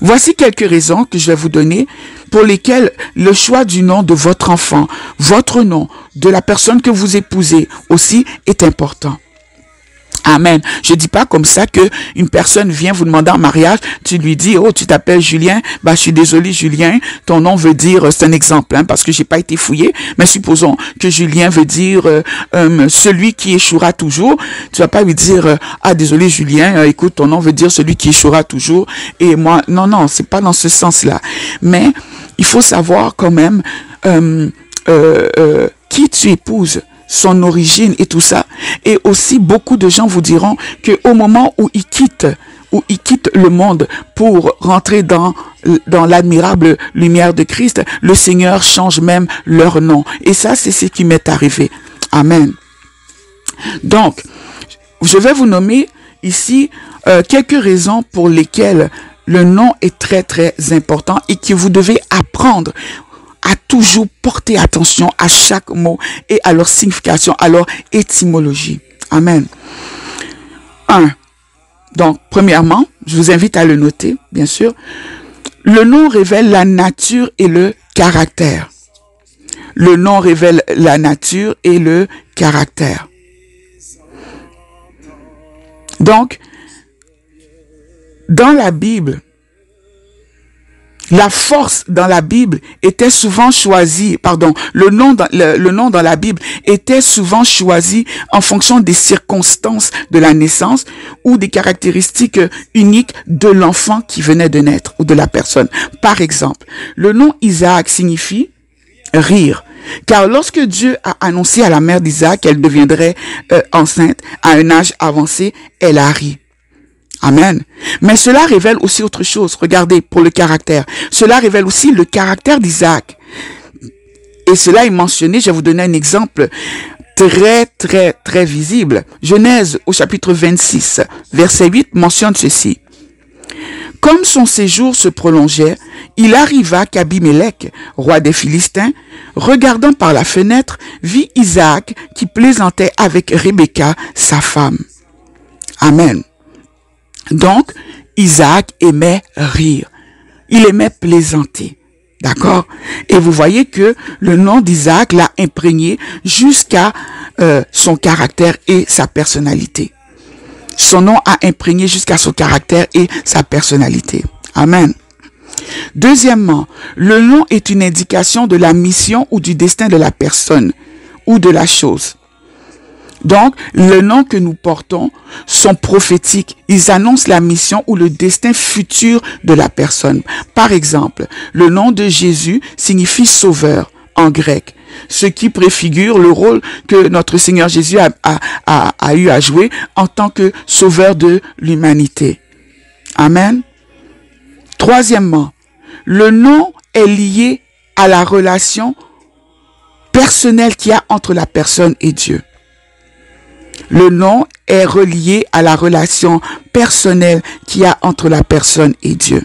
Speaker 1: Voici quelques raisons que je vais vous donner pour lesquelles le choix du nom de votre enfant, votre nom, de la personne que vous épousez aussi est important. Amen. Je dis pas comme ça que une personne vient vous demander en mariage, tu lui dis, oh, tu t'appelles Julien, bah, je suis désolé, Julien, ton nom veut dire, c'est un exemple, hein, parce que j'ai pas été fouillé, mais supposons que Julien veut dire, celui qui échouera toujours. Tu vas pas lui dire, ah, désolé, Julien, écoute, ton nom veut dire celui qui échouera toujours, et moi, non, c'est pas dans ce sens-là. Mais, il faut savoir quand même, qui tu épouses, son origine et tout ça. Et aussi, beaucoup de gens vous diront qu'au moment où ils quittent le monde pour rentrer dans l'admirable lumière de Christ, le Seigneur change même leur nom. Et ça, c'est ce qui m'est arrivé. Amen. Donc, je vais vous nommer ici quelques raisons pour lesquelles le nom est très, très important et que vous devez apprendre à toujours porter attention à chaque mot et à leur signification, à leur étymologie. Amen. 1. Donc, premièrement, je vous invite à le noter, bien sûr. Le nom révèle la nature et le caractère. Le nom révèle la nature et le caractère. Donc, dans la Bible, La force dans la Bible était souvent choisie, le nom dans la Bible était souvent choisi en fonction des circonstances de la naissance ou des caractéristiques uniques de l'enfant qui venait de naître ou de la personne. Par exemple, le nom Isaac signifie rire. Car lorsque Dieu a annoncé à la mère d'Isaac qu'elle deviendrait enceinte à un âge avancé, elle a ri. Amen. Mais cela révèle aussi autre chose. Regardez, pour le caractère. Cela révèle aussi le caractère d'Isaac. Et cela est mentionné, je vais vous donner un exemple très visible. Genèse au chapitre 26, verset 8 mentionne ceci. Comme son séjour se prolongeait, il arriva qu'Abimélec, roi des Philistins, regardant par la fenêtre, vit Isaac qui plaisantait avec Rebecca, sa femme. Amen. Donc, Isaac aimait rire. Il aimait plaisanter. D'accord? Et vous voyez que le nom d'Isaac l'a imprégné jusqu'à son caractère et sa personnalité. Son nom a imprégné jusqu'à son caractère et sa personnalité. Amen. Deuxièmement, le nom est une indication de la mission ou du destin de la personne ou de la chose. Donc, les noms que nous portons sont prophétiques. Ils annoncent la mission ou le destin futur de la personne. Par exemple, le nom de Jésus signifie sauveur en grec, ce qui préfigure le rôle que notre Seigneur Jésus a eu à jouer en tant que sauveur de l'humanité. Amen. Troisièmement, le nom est lié à la relation personnelle qu'il y a entre la personne et Dieu. Le nom est relié à la relation personnelle qu'il y a entre la personne et Dieu.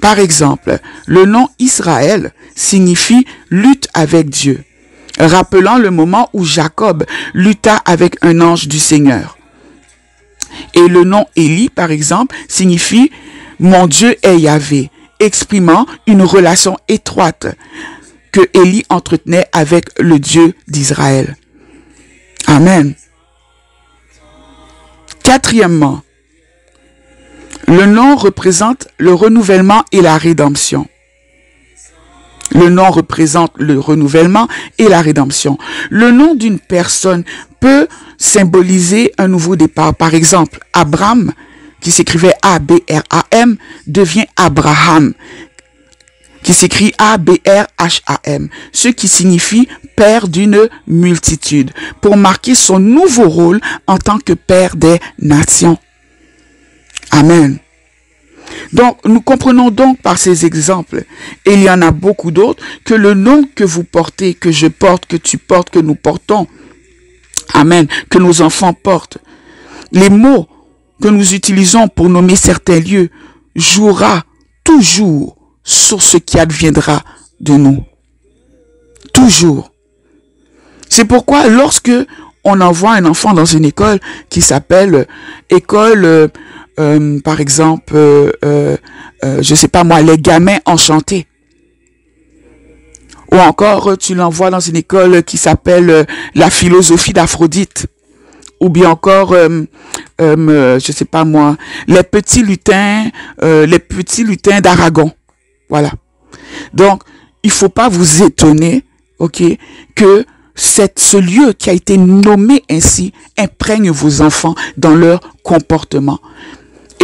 Speaker 1: Par exemple, le nom Israël signifie lutte avec Dieu, rappelant le moment où Jacob lutta avec un ange du Seigneur. Et le nom Élie, par exemple, signifie mon Dieu est Yahvé, exprimant une relation étroite que Élie entretenait avec le Dieu d'Israël. Amen. Quatrièmement, le nom représente le renouvellement et la rédemption. Le nom représente le renouvellement et la rédemption. Le nom d'une personne peut symboliser un nouveau départ. Par exemple, Abraham, qui s'écrivait A-B-R-A-M, devient Abraham, qui s'écrit A-B-R-H-A-M, ce qui signifie père d'une multitude, pour marquer son nouveau rôle en tant que père des nations. Amen. Donc, nous comprenons donc par ces exemples, et il y en a beaucoup d'autres, que le nom que vous portez, que je porte, que tu portes, que nous portons, amen, que nos enfants portent, les mots que nous utilisons pour nommer certains lieux, jouera toujours sur ce qui adviendra de nous. Toujours. C'est pourquoi lorsque on envoie un enfant dans une école qui s'appelle école, par exemple, je sais pas moi, les gamins enchantés. Ou encore, tu l'envoies dans une école qui s'appelle la philosophie d'Aphrodite. Ou bien encore, je sais pas moi, les petits lutins d'Aragon. Voilà. Donc, il faut pas vous étonner, ok, que ce lieu qui a été nommé ainsi imprègne vos enfants dans leur comportement.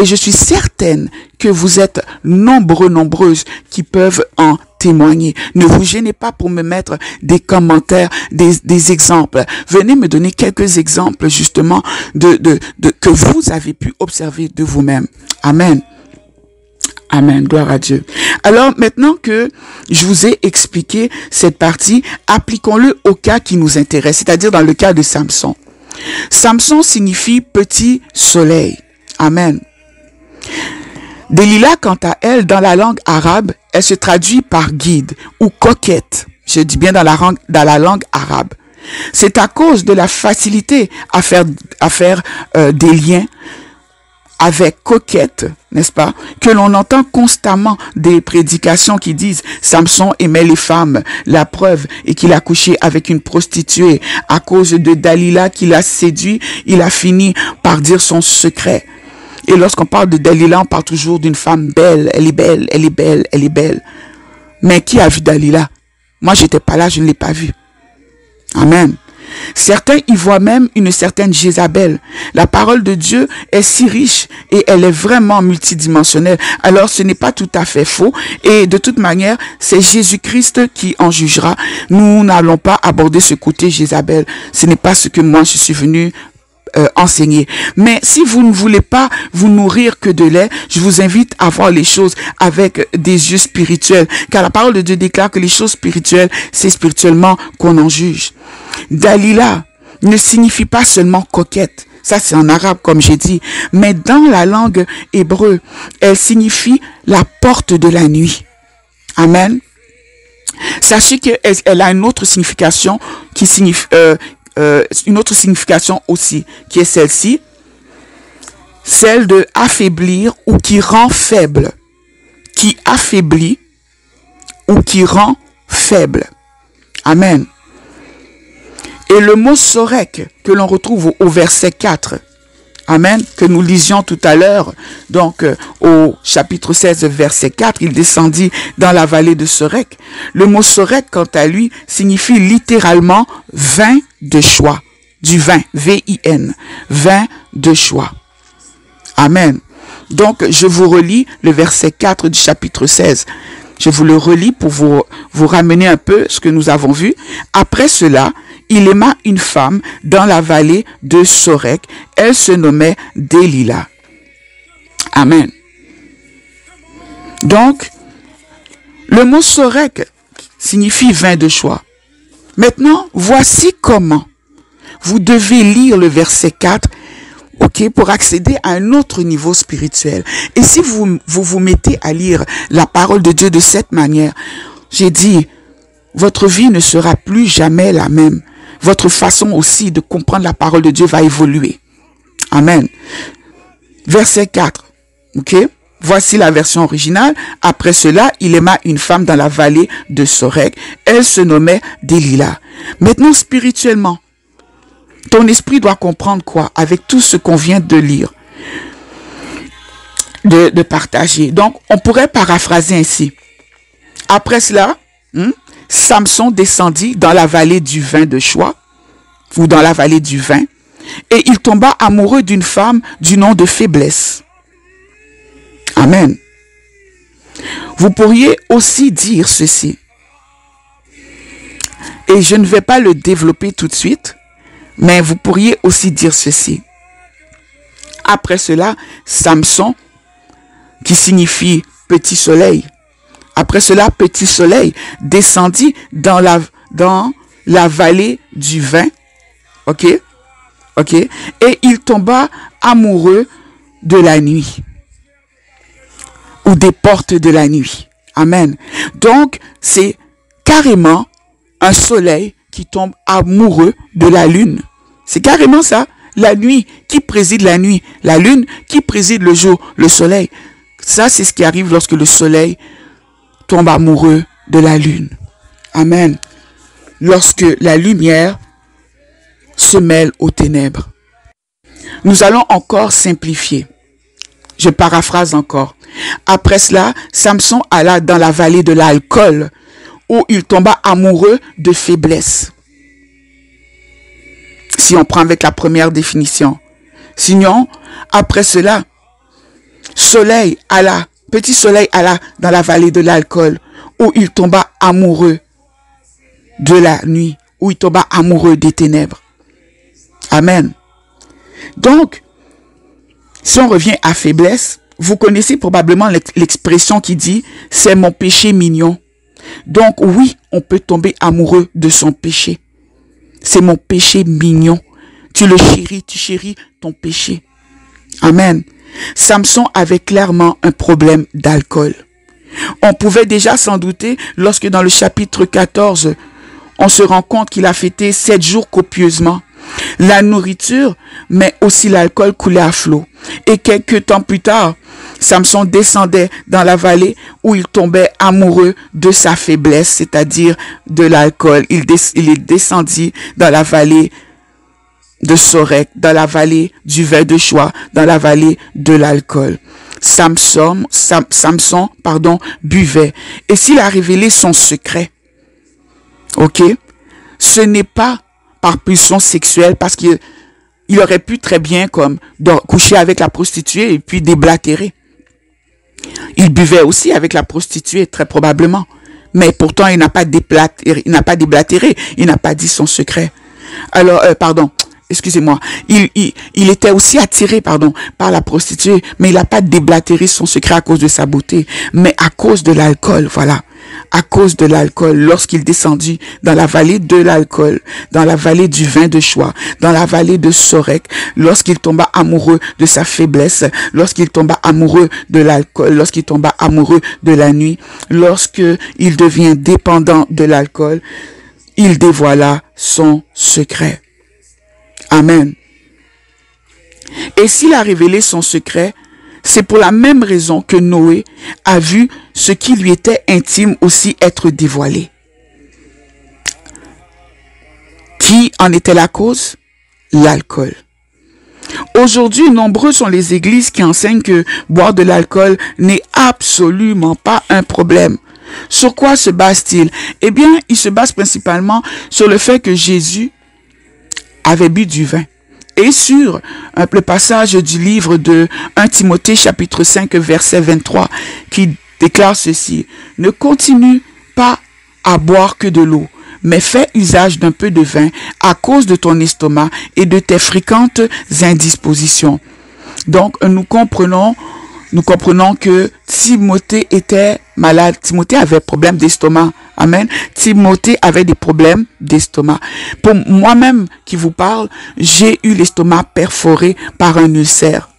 Speaker 1: Et je suis certaine que vous êtes nombreuses qui peuvent en témoigner. Ne vous gênez pas pour me mettre des commentaires, des exemples. Venez me donner quelques exemples justement que vous avez pu observer de vous-même. Amen. Amen, gloire à Dieu. Alors maintenant que je vous ai expliqué cette partie, appliquons-le au cas qui nous intéresse, c'est-à-dire dans le cas de Samson. Samson signifie petit soleil. Amen. Delilah, quant à elle, dans la langue arabe, elle se traduit par guide ou coquette. Je dis bien dans la langue arabe. C'est à cause de la facilité à faire des liens avec coquette, n'est-ce pas, que l'on entend constamment des prédications qui disent Samson aimait les femmes, la preuve est qu'il a couché avec une prostituée. À cause de Dalila qui l'a séduit, il a fini par dire son secret. Et lorsqu'on parle de Dalila, on parle toujours d'une femme belle. Elle est belle, elle est belle, elle est belle. Mais qui a vu Dalila? Moi, j'étais pas là, je ne l'ai pas vue. Amen. Certains y voient même une certaine Jézabel. La parole de Dieu est si riche et elle est vraiment multidimensionnelle. Alors ce n'est pas tout à fait faux et de toute manière c'est Jésus-Christ qui en jugera. Nous n'allons pas aborder ce côté Jézabel. Ce n'est pas ce que moi je suis venu enseigner. Mais si vous ne voulez pas vous nourrir que de lait, je vous invite à voir les choses avec des yeux spirituels. Car la parole de Dieu déclare que les choses spirituelles, c'est spirituellement qu'on en juge. Dalila ne signifie pas seulement coquette. Ça, c'est en arabe, comme j'ai dit. Mais dans la langue hébreu, elle signifie la porte de la nuit. Amen. Sachez qu'elle a une autre signification qui signifie... une autre signification aussi, qui est celle-ci, celle de affaiblir ou qui rend faible, qui affaiblit ou qui rend faible. Amen. Et le mot sorek que l'on retrouve au verset 4, amen, que nous lisions tout à l'heure, donc au chapitre 16, verset 4, il descendit dans la vallée de Sorek. Le mot Sorek, quant à lui, signifie littéralement vin de choix, du vin, V-I-N, vin de choix. Amen. Donc, je vous relis le verset 4 du chapitre 16. Je vous le relis pour vous ramener un peu ce que nous avons vu. Après cela, il aima une femme dans la vallée de Sorek. Elle se nommait Délila. Amen. Donc, le mot Sorek signifie vin de choix. Maintenant, voici comment vous devez lire le verset 4, ok, pour accéder à un autre niveau spirituel. Et si vous mettez à lire la parole de Dieu de cette manière, j'ai dit, votre vie ne sera plus jamais la même. Votre façon aussi de comprendre la parole de Dieu va évoluer. Amen. Verset 4. Ok? Voici la version originale. Après cela, il aima une femme dans la vallée de Sorek. Elle se nommait Délila. Maintenant, spirituellement, ton esprit doit comprendre quoi? Avec tout ce qu'on vient de lire, de partager. Donc, on pourrait paraphraser ainsi. Après cela, Samson descendit dans la vallée du vin de choix, ou dans la vallée du vin, et il tomba amoureux d'une femme du nom de Faiblesse. Amen. Vous pourriez aussi dire ceci, et je ne vais pas le développer tout de suite, mais vous pourriez aussi dire ceci. Après cela, Samson, qui signifie petit soleil, après cela, petit soleil descendit dans la vallée du vin. Ok? Ok? Et il tomba amoureux de la nuit. Ou des portes de la nuit. Amen. Donc, c'est carrément un soleil qui tombe amoureux de la lune. C'est carrément ça. La nuit, qui préside la nuit? La lune, qui préside le jour? Le soleil. Ça, c'est ce qui arrive lorsque le soleil tombe amoureux de la lune. Amen. Lorsque la lumière se mêle aux ténèbres. Nous allons encore simplifier. Je paraphrase encore. Après cela, Samson alla dans la vallée de l'alcool, où il tomba amoureux de Faiblesse. Si on prend avec la première définition. Sinon, après cela, petit soleil alla dans la vallée de l'alcool, où il tomba amoureux de la nuit, où il tomba amoureux des ténèbres. Amen. Donc, si on revient à Faiblesse, vous connaissez probablement l'expression qui dit « c'est mon péché mignon ». Donc oui, on peut tomber amoureux de son péché. C'est mon péché mignon. Tu le chéris, tu chéris ton péché. Amen. Samson avait clairement un problème d'alcool. On pouvait déjà s'en douter lorsque dans le chapitre 14, on se rend compte qu'il a fêté 7 jours copieusement. La nourriture, mais aussi l'alcool coulait à flot. Et quelques temps plus tard, Samson descendait dans la vallée où il tombait amoureux de sa faiblesse, c'est-à-dire de l'alcool. Il descendit dans la vallée de Sorek, dans la vallée du vin de Choix, dans la vallée de l'alcool. Samson, buvait. Et s'il a révélé son secret, ok, ce n'est pas par pulsion sexuelle, parce qu'il aurait pu très bien comme coucher avec la prostituée et puis déblatérer. Il buvait aussi avec la prostituée, très probablement. Mais pourtant, il n'a pas déblatéré, il n'a pas dit son secret. Alors, excusez-moi, il était aussi attiré, par la prostituée, mais il n'a pas déblatéré son secret à cause de sa beauté, mais à cause de l'alcool, voilà. À cause de l'alcool, lorsqu'il descendit dans la vallée de l'alcool, dans la vallée du vin de Choix, dans la vallée de Sorek, lorsqu'il tomba amoureux de sa faiblesse, lorsqu'il tomba amoureux de l'alcool, lorsqu'il tomba amoureux de la nuit, lorsqu'il devient dépendant de l'alcool, il dévoila son secret. Amen. Et s'il a révélé son secret, c'est pour la même raison que Noé a vu ce qui lui était intime aussi être dévoilé. Qui en était la cause? L'alcool. Aujourd'hui, nombreuses sont les églises qui enseignent que boire de l'alcool n'est absolument pas un problème. Sur quoi se base-t-il? Eh bien, il se base principalement sur le fait que Jésus avait bu du vin. Et sur le passage du livre de 1 Timothée chapitre 5 verset 23 qui déclare ceci: ne continue pas à boire que de l'eau, mais fais usage d'un peu de vin à cause de ton estomac et de tes fréquentes indispositions. Donc nous comprenons que Timothée était malade. Timothée avait problème d'estomac. Amen. Timothée avait des problèmes d'estomac. Pour moi-même qui vous parle, j'ai eu l'estomac perforé par un ulcère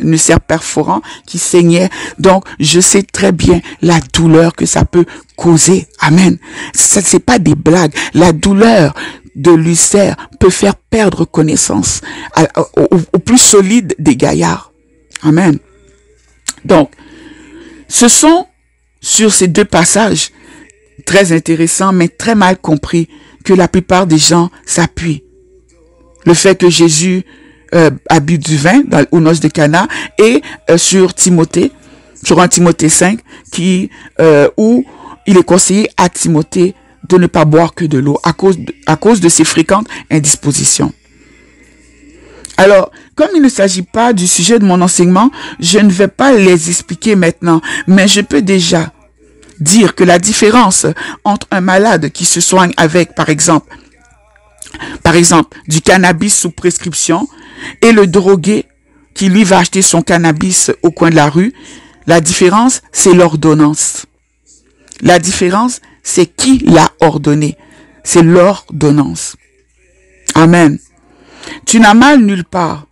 Speaker 1: perforant qui saignait. Donc, je sais très bien la douleur que ça peut causer. Amen. Ça, c'est pas des blagues. La douleur de l'ulcère peut faire perdre connaissance au plus solide des gaillards. Amen. Donc, ce sont sur ces deux passages très intéressants, mais très mal compris, que la plupart des gens s'appuient. Le fait que Jésus a bu du vin aux noces de Cana et sur Timothée, sur 1 Timothée 5, où il est conseillé à Timothée de ne pas boire que de l'eau à cause de ses fréquentes indispositions. Alors, comme il ne s'agit pas du sujet de mon enseignement, je ne vais pas les expliquer maintenant, mais je peux déjà dire que la différence entre un malade qui se soigne avec, par exemple, du cannabis sous prescription et le drogué qui lui va acheter son cannabis au coin de la rue, la différence, c'est l'ordonnance. La différence, c'est qui l'a ordonné. C'est l'ordonnance. Amen. Tu n'as mal nulle part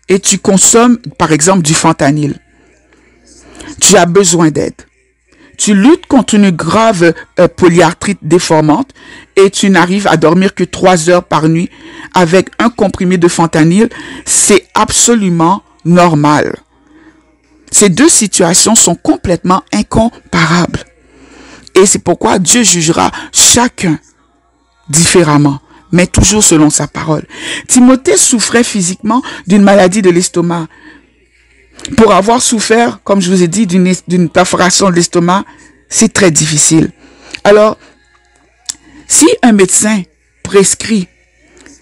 Speaker 1: et tu consommes, par exemple, du fentanyl. Tu as besoin d'aide. Tu luttes contre une grave polyarthrite déformante et tu n'arrives à dormir que 3 heures par nuit avec un comprimé de fentanyl. C'est absolument normal. Ces deux situations sont complètement incomparables. Et c'est pourquoi Dieu jugera chacun différemment, mais toujours selon sa parole. Timothée souffrait physiquement d'une maladie de l'estomac. Pour avoir souffert, comme je vous ai dit, d'une perforation de l'estomac, c'est très difficile. Alors, si un médecin prescrit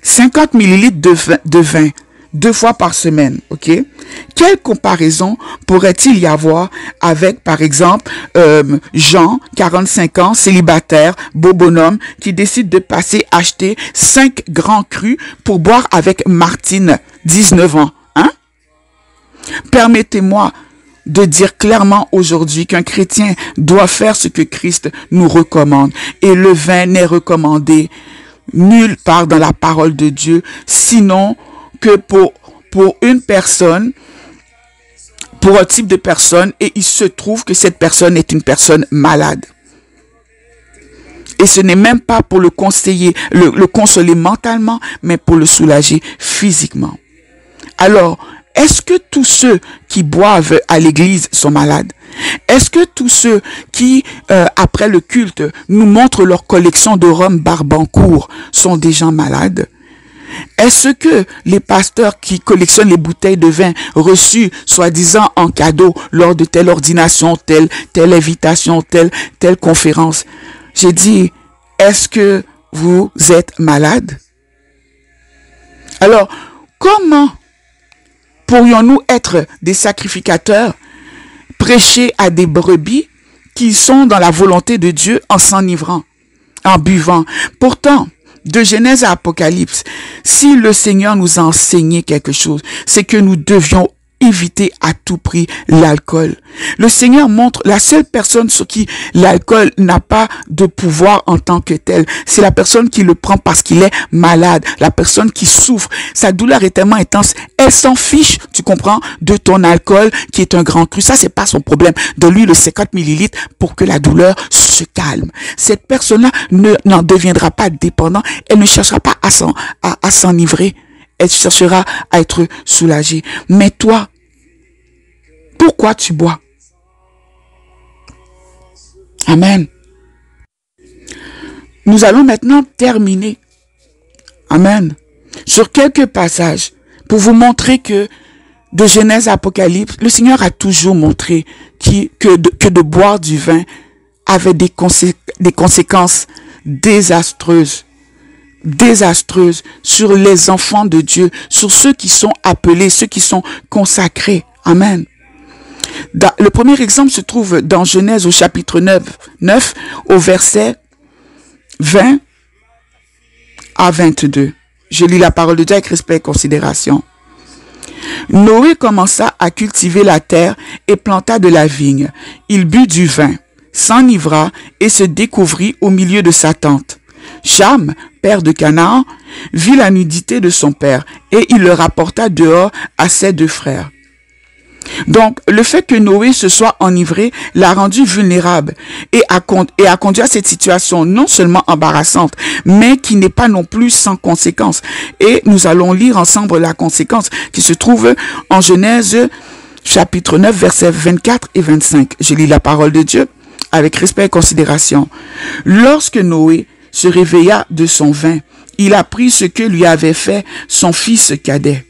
Speaker 1: 50 millilitres de vin 2 fois par semaine, ok? Quelle comparaison pourrait-il y avoir avec, par exemple, Jean, 45 ans, célibataire, beau bonhomme, qui décide de passer acheter 5 grands crus pour boire avec Martine, 19 ans, hein? Permettez-moi de dire clairement aujourd'hui qu'un chrétien doit faire ce que Christ nous recommande. Et le vin n'est recommandé nulle part dans la parole de Dieu, sinon que pour une personne, pour un type de personne, et il se trouve que cette personne est une personne malade. Et ce n'est même pas pour le conseiller, le consoler mentalement, mais pour le soulager physiquement. Alors, est-ce que tous ceux qui boivent à l'église sont malades? Est-ce que tous ceux qui, après le culte, nous montrent leur collection de rhum Barbancourt sont des gens malades? Est-ce que les pasteurs qui collectionnent les bouteilles de vin reçues, soi-disant en cadeau, lors de telle ordination, telle invitation, telle conférence, j'ai dit, est-ce que vous êtes malade? Alors, comment pourrions-nous être des sacrificateurs, prêcher à des brebis qui sont dans la volonté de Dieu en s'enivrant, en buvant? Pourtant, de Genèse à Apocalypse, si le Seigneur nous a enseigné quelque chose, c'est que nous devions éviter à tout prix l'alcool. Le Seigneur montre la seule personne sur qui l'alcool n'a pas de pouvoir en tant que tel. C'est la personne qui le prend parce qu'il est malade, la personne qui souffre. Sa douleur est tellement intense, elle s'en fiche, tu comprends, de ton alcool qui est un grand cru. Ça, c'est pas son problème. Donne-lui le 50 millilitres pour que la douleur se calme. Cette personne-là n'en deviendra pas dépendante. Elle ne cherchera pas à s'enivrer. Elle cherchera à être soulagée. Mais toi, pourquoi tu bois? Amen. Nous allons maintenant terminer. Amen. Sur quelques passages pour vous montrer que de Genèse à Apocalypse, le Seigneur a toujours montré que de boire du vin avait des conséquences désastreuses sur les enfants de Dieu, sur ceux qui sont appelés, ceux qui sont consacrés. Amen. Le premier exemple se trouve dans Genèse au chapitre 9 au verset 20 à 22. Je lis la parole de Dieu avec respect et considération. Noé commença à cultiver la terre et planta de la vigne. Il but du vin, s'enivra et se découvrit au milieu de sa tente. Cham, père de Canaan, vit la nudité de son père et il le rapporta dehors à ses deux frères. Donc, le fait que Noé se soit enivré l'a rendu vulnérable et a conduit à cette situation non seulement embarrassante, mais qui n'est pas non plus sans conséquence. Et nous allons lire ensemble la conséquence qui se trouve en Genèse chapitre 9, versets 24 et 25. Je lis la parole de Dieu avec respect et considération. Lorsque Noé se réveilla de son vin, il apprit ce que lui avait fait son fils cadet.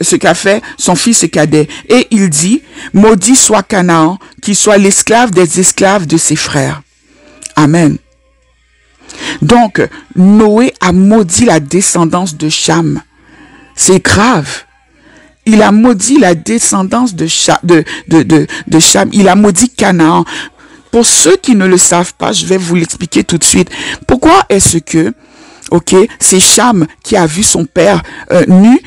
Speaker 1: Ce qu'a fait son fils cadet. Et il dit, maudit soit Canaan, qui soit l'esclave des esclaves de ses frères. Amen. Donc, Noé a maudit la descendance de Cham. C'est grave. Il a maudit la descendance de Cham. Il a maudit Canaan. Pour ceux qui ne le savent pas, je vais vous l'expliquer tout de suite. Pourquoi est-ce que, c'est Cham qui a vu son père nu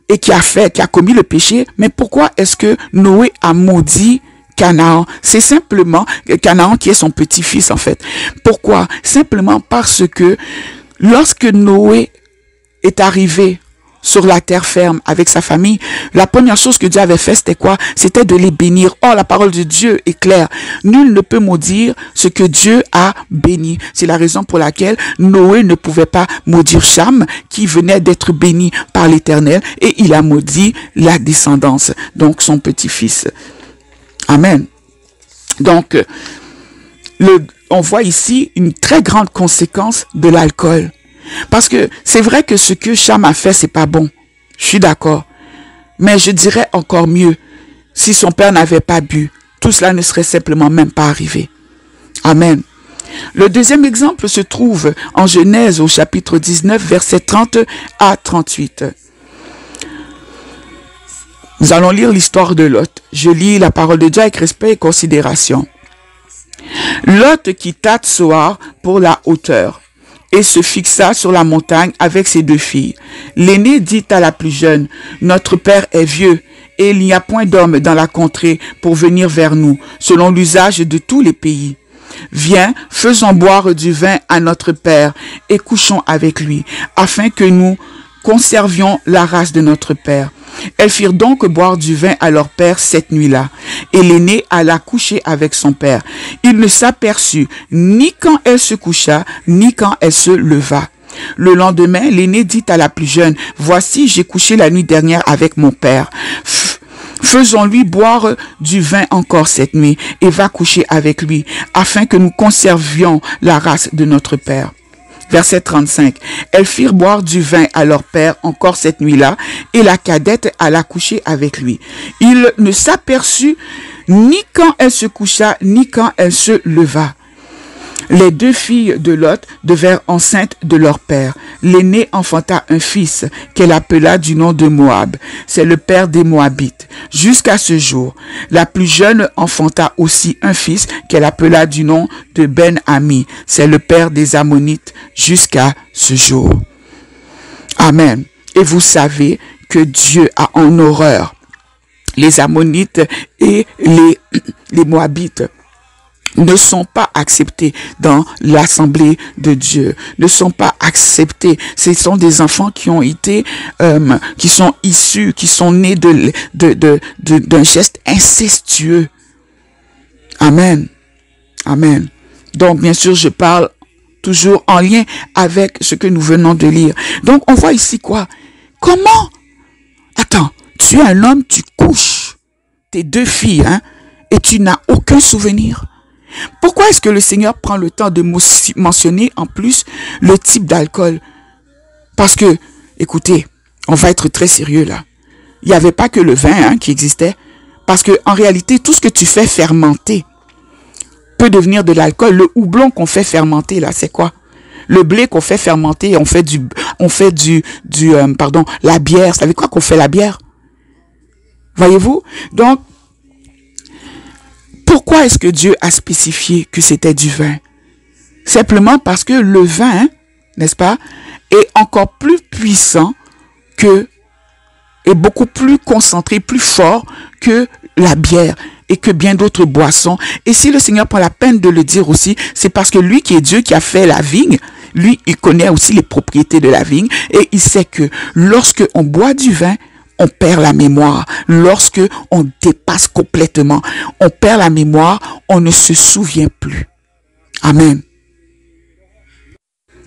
Speaker 1: et qui a commis le péché, mais pourquoi est-ce que Noé a maudit Canaan? C'est simplement Canaan qui est son petit-fils en fait. Pourquoi? Simplement parce que lorsque Noé est arrivé sur la terre ferme avec sa famille, la première chose que Dieu avait fait, c'était quoi? C'était de les bénir. Or, la parole de Dieu est claire. Nul ne peut maudire ce que Dieu a béni. C'est la raison pour laquelle Noé ne pouvait pas maudire Cham, qui venait d'être béni par l'Éternel, et il a maudit la descendance, donc son petit-fils. Amen. Donc, on voit ici une très grande conséquence de l'alcool. Parce que c'est vrai que ce que Cham a fait, c'est pas bon. Je suis d'accord. Mais je dirais encore mieux, si son père n'avait pas bu, tout cela ne serait simplement même pas arrivé. Amen. Le deuxième exemple se trouve en Genèse au chapitre 19, versets 30 à 38. Nous allons lire l'histoire de Lot. Je lis la parole de Dieu avec respect et considération. Lot quitta Tsoar pour la hauteur et se fixa sur la montagne avec ses deux filles. L'aînée dit à la plus jeune, « Notre père est vieux, et il n'y a point d'homme dans la contrée pour venir vers nous, selon l'usage de tous les pays. Viens, faisons boire du vin à notre père, et couchons avec lui, afin que nous conservions la race de notre père. » Elles firent donc boire du vin à leur père cette nuit-là, et l'aînée alla coucher avec son père. Il ne s'aperçut ni quand elle se coucha, ni quand elle se leva. Le lendemain, l'aînée dit à la plus jeune, « Voici, j'ai couché la nuit dernière avec mon père. Faisons-lui boire du vin encore cette nuit, et va coucher avec lui, afin que nous conservions la race de notre père. » Verset 35. Elles firent boire du vin à leur père encore cette nuit-là, et la cadette alla coucher avec lui. Il ne s'aperçut ni quand elle se coucha, ni quand elle se leva. Les deux filles de Lot devinrent enceintes de leur père. L'aînée enfanta un fils qu'elle appela du nom de Moab. C'est le père des Moabites. Jusqu'à ce jour, la plus jeune enfanta aussi un fils qu'elle appela du nom de Ben-Ami. C'est le père des Ammonites jusqu'à ce jour. Amen. Et vous savez que Dieu a en horreur les Ammonites et les Moabites. Ne sont pas acceptés dans l'assemblée de Dieu, ne sont pas acceptés. Ce sont des enfants qui ont été, qui sont issus, qui sont nés d'un geste incestueux. Amen. Amen. Donc, bien sûr, je parle toujours en lien avec ce que nous venons de lire. Donc, on voit ici quoi? Comment? Attends, tu es un homme, tu couches tes deux filles, hein, et tu n'as aucun souvenir. Pourquoi est-ce que le Seigneur prend le temps de mentionner en plus le type d'alcool? Parce que, écoutez, on va être très sérieux là. Il n'y avait pas que le vin qui existait. Parce que en réalité, tout ce que tu fais fermenter peut devenir de l'alcool. Le houblon qu'on fait fermenter là, c'est quoi? Le blé qu'on fait fermenter, on fait la bière. Vous savez quoi qu'on fait la bière? Voyez-vous? Donc, pourquoi est-ce que Dieu a spécifié que c'était du vin? Simplement parce que le vin, n'est-ce pas, est encore plus puissant est beaucoup plus concentré, plus fort que la bière et que bien d'autres boissons. Et si le Seigneur prend la peine de le dire aussi, c'est parce que lui qui est Dieu, qui a fait la vigne, lui, il connaît aussi les propriétés de la vigne et il sait que lorsque on boit du vin, on perd la mémoire. Lorsque on dépasse complètement, on perd la mémoire, on ne se souvient plus. Amen.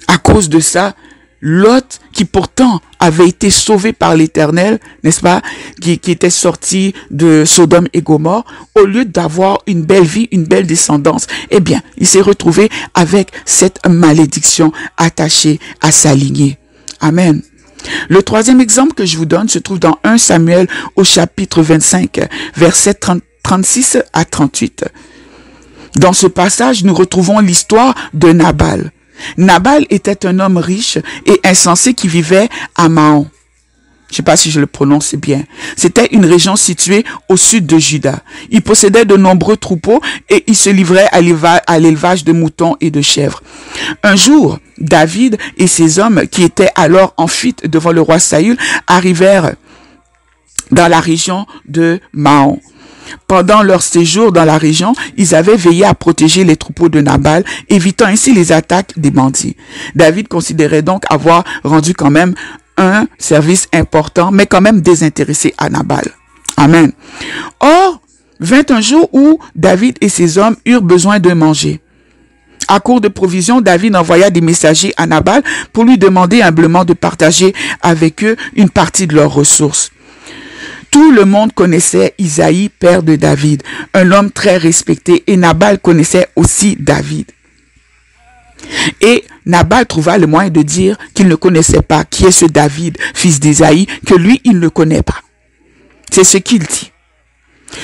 Speaker 1: À cause de ça, Lot, qui pourtant avait été sauvé par l'Éternel, n'est-ce pas, qui était sorti de Sodome et Gomorrhe, au lieu d'avoir une belle vie, une belle descendance, eh bien, il s'est retrouvé avec cette malédiction attachée à sa lignée. Amen. Le troisième exemple que je vous donne se trouve dans 1 Samuel au chapitre 25, versets 36 à 38. Dans ce passage, nous retrouvons l'histoire de Nabal. Nabal était un homme riche et insensé qui vivait à Maon. Je ne sais pas si je le prononce bien. C'était une région située au sud de Juda. Il possédait de nombreux troupeaux et il se livrait à l'élevage de moutons et de chèvres. Un jour, David et ses hommes, qui étaient alors en fuite devant le roi Saül, arrivèrent dans la région de Maon. Pendant leur séjour dans la région, ils avaient veillé à protéger les troupeaux de Nabal, évitant ainsi les attaques des bandits. David considérait donc avoir rendu quand même un service important, mais quand même désintéressé à Nabal. Amen. Or, vint un jour où David et ses hommes eurent besoin de manger. À court de provisions, David envoya des messagers à Nabal pour lui demander humblement de partager avec eux une partie de leurs ressources. Tout le monde connaissait Isaïe, père de David, un homme très respecté, et Nabal connaissait aussi David. Et Nabal trouva le moyen de dire qu'il ne connaissait pas qui est ce David, fils d'Isaïe, que lui, il ne connaît pas. C'est ce qu'il dit.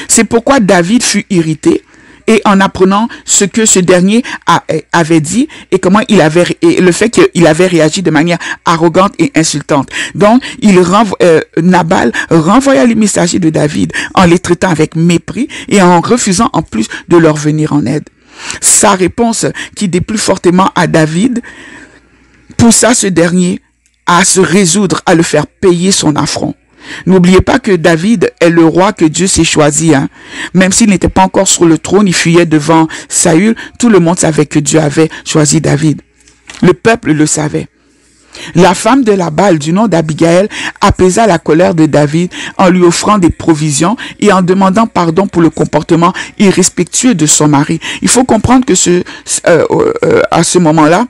Speaker 1: C'est pourquoi David fut irrité, et en apprenant ce que ce dernier avait dit et le fait qu'il avait réagi de manière arrogante et insultante. Donc, Nabal renvoya les messagers de David en les traitant avec mépris et en refusant en plus de leur venir en aide. Sa réponse, qui déplut fortement à David, poussa ce dernier à se résoudre à le faire payer son affront. N'oubliez pas que David est le roi que Dieu s'est choisi. Même s'il n'était pas encore sur le trône, il fuyait devant Saül. Tout le monde savait que Dieu avait choisi David. Le peuple le savait. La femme de Nabal, du nom d'Abigaël, apaisa la colère de David en lui offrant des provisions et en demandant pardon pour le comportement irrespectueux de son mari. Il faut comprendre que à ce moment-là,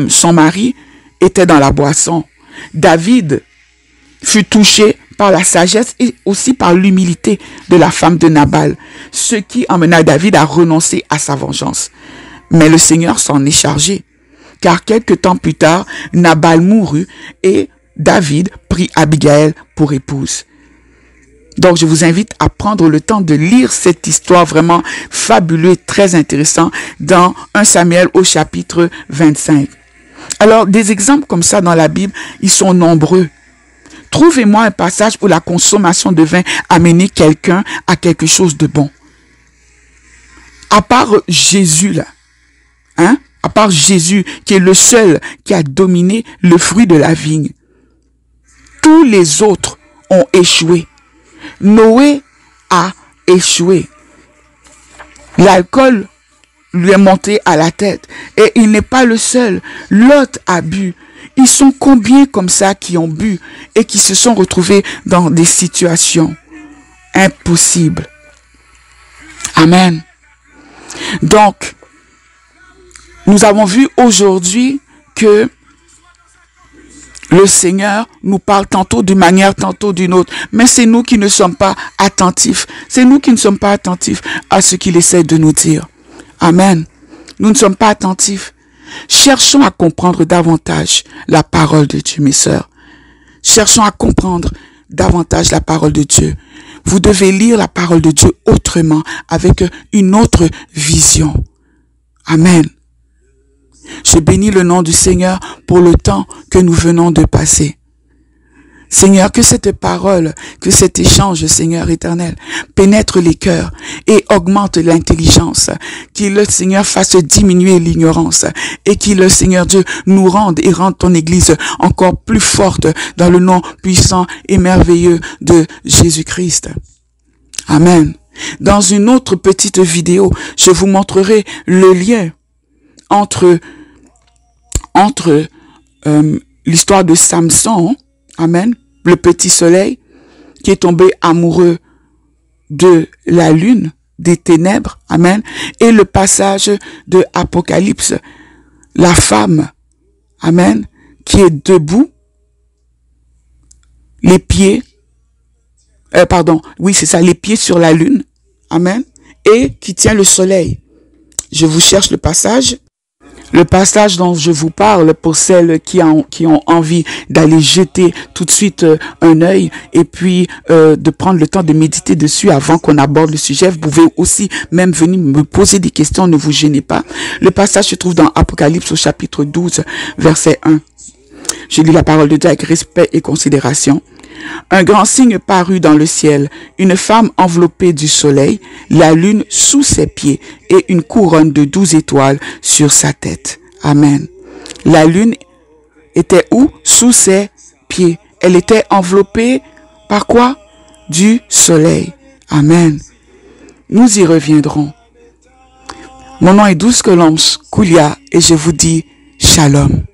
Speaker 1: son mari était dans la boisson. David fut touché par la sagesse et aussi par l'humilité de la femme de Nabal, ce qui emmena David à renoncer à sa vengeance. Mais le Seigneur s'en est chargé. car quelque temps plus tard, Nabal mourut et David prit Abigail pour épouse. Donc, je vous invite à prendre le temps de lire cette histoire vraiment fabuleuse, très intéressante dans 1 Samuel au chapitre 25. Alors, des exemples comme ça dans la Bible, ils sont nombreux. Trouvez-moi un passage où la consommation de vin a mené quelqu'un à quelque chose de bon. À part Jésus là, hein? À part Jésus qui est le seul qui a dominé le fruit de la vigne. Tous les autres ont échoué. Noé a échoué. L'alcool lui est monté à la tête. Et il n'est pas le seul. Lot a bu. Ils sont combien comme ça qui ont bu et qui se sont retrouvés dans des situations impossibles. Amen. Donc, nous avons vu aujourd'hui que le Seigneur nous parle tantôt d'une manière, tantôt d'une autre. Mais c'est nous qui ne sommes pas attentifs. C'est nous qui ne sommes pas attentifs à ce qu'il essaie de nous dire. Amen. Nous ne sommes pas attentifs. Cherchons à comprendre davantage la parole de Dieu, mes sœurs. Cherchons à comprendre davantage la parole de Dieu. Vous devez lire la parole de Dieu autrement, avec une autre vision. Amen. Je bénis le nom du Seigneur pour le temps que nous venons de passer. Seigneur, que cette parole, que cet échange, Seigneur éternel, pénètre les cœurs et augmente l'intelligence. Qu'il le Seigneur fasse diminuer l'ignorance et qu'il le Seigneur Dieu nous rende et rende ton Église encore plus forte dans le nom puissant et merveilleux de Jésus-Christ. Amen. Dans une autre petite vidéo, je vous montrerai le lien entre l'histoire de Samson, amen, le petit soleil, qui est tombé amoureux de la lune, des ténèbres, amen, et le passage de Apocalypse, la femme, amen, qui est debout, les pieds, les pieds sur la lune, amen, et qui tient le soleil. Je vous cherche le passage. Le passage dont je vous parle pour celles qui ont envie d'aller jeter tout de suite un œil et puis de prendre le temps de méditer dessus avant qu'on aborde le sujet. Vous pouvez aussi même venir me poser des questions, ne vous gênez pas. Le passage se trouve dans Apocalypse au chapitre 12, verset 1. Je lis la parole de Dieu avec respect et considération. Un grand signe parut dans le ciel, une femme enveloppée du soleil, la lune sous ses pieds et une couronne de 12 étoiles sur sa tête. Amen. La lune était où? Sous ses pieds. Elle était enveloppée par quoi? Du soleil. Amen. Nous y reviendrons. Mon nom est Douce Colombe Koulia et je vous dis Shalom.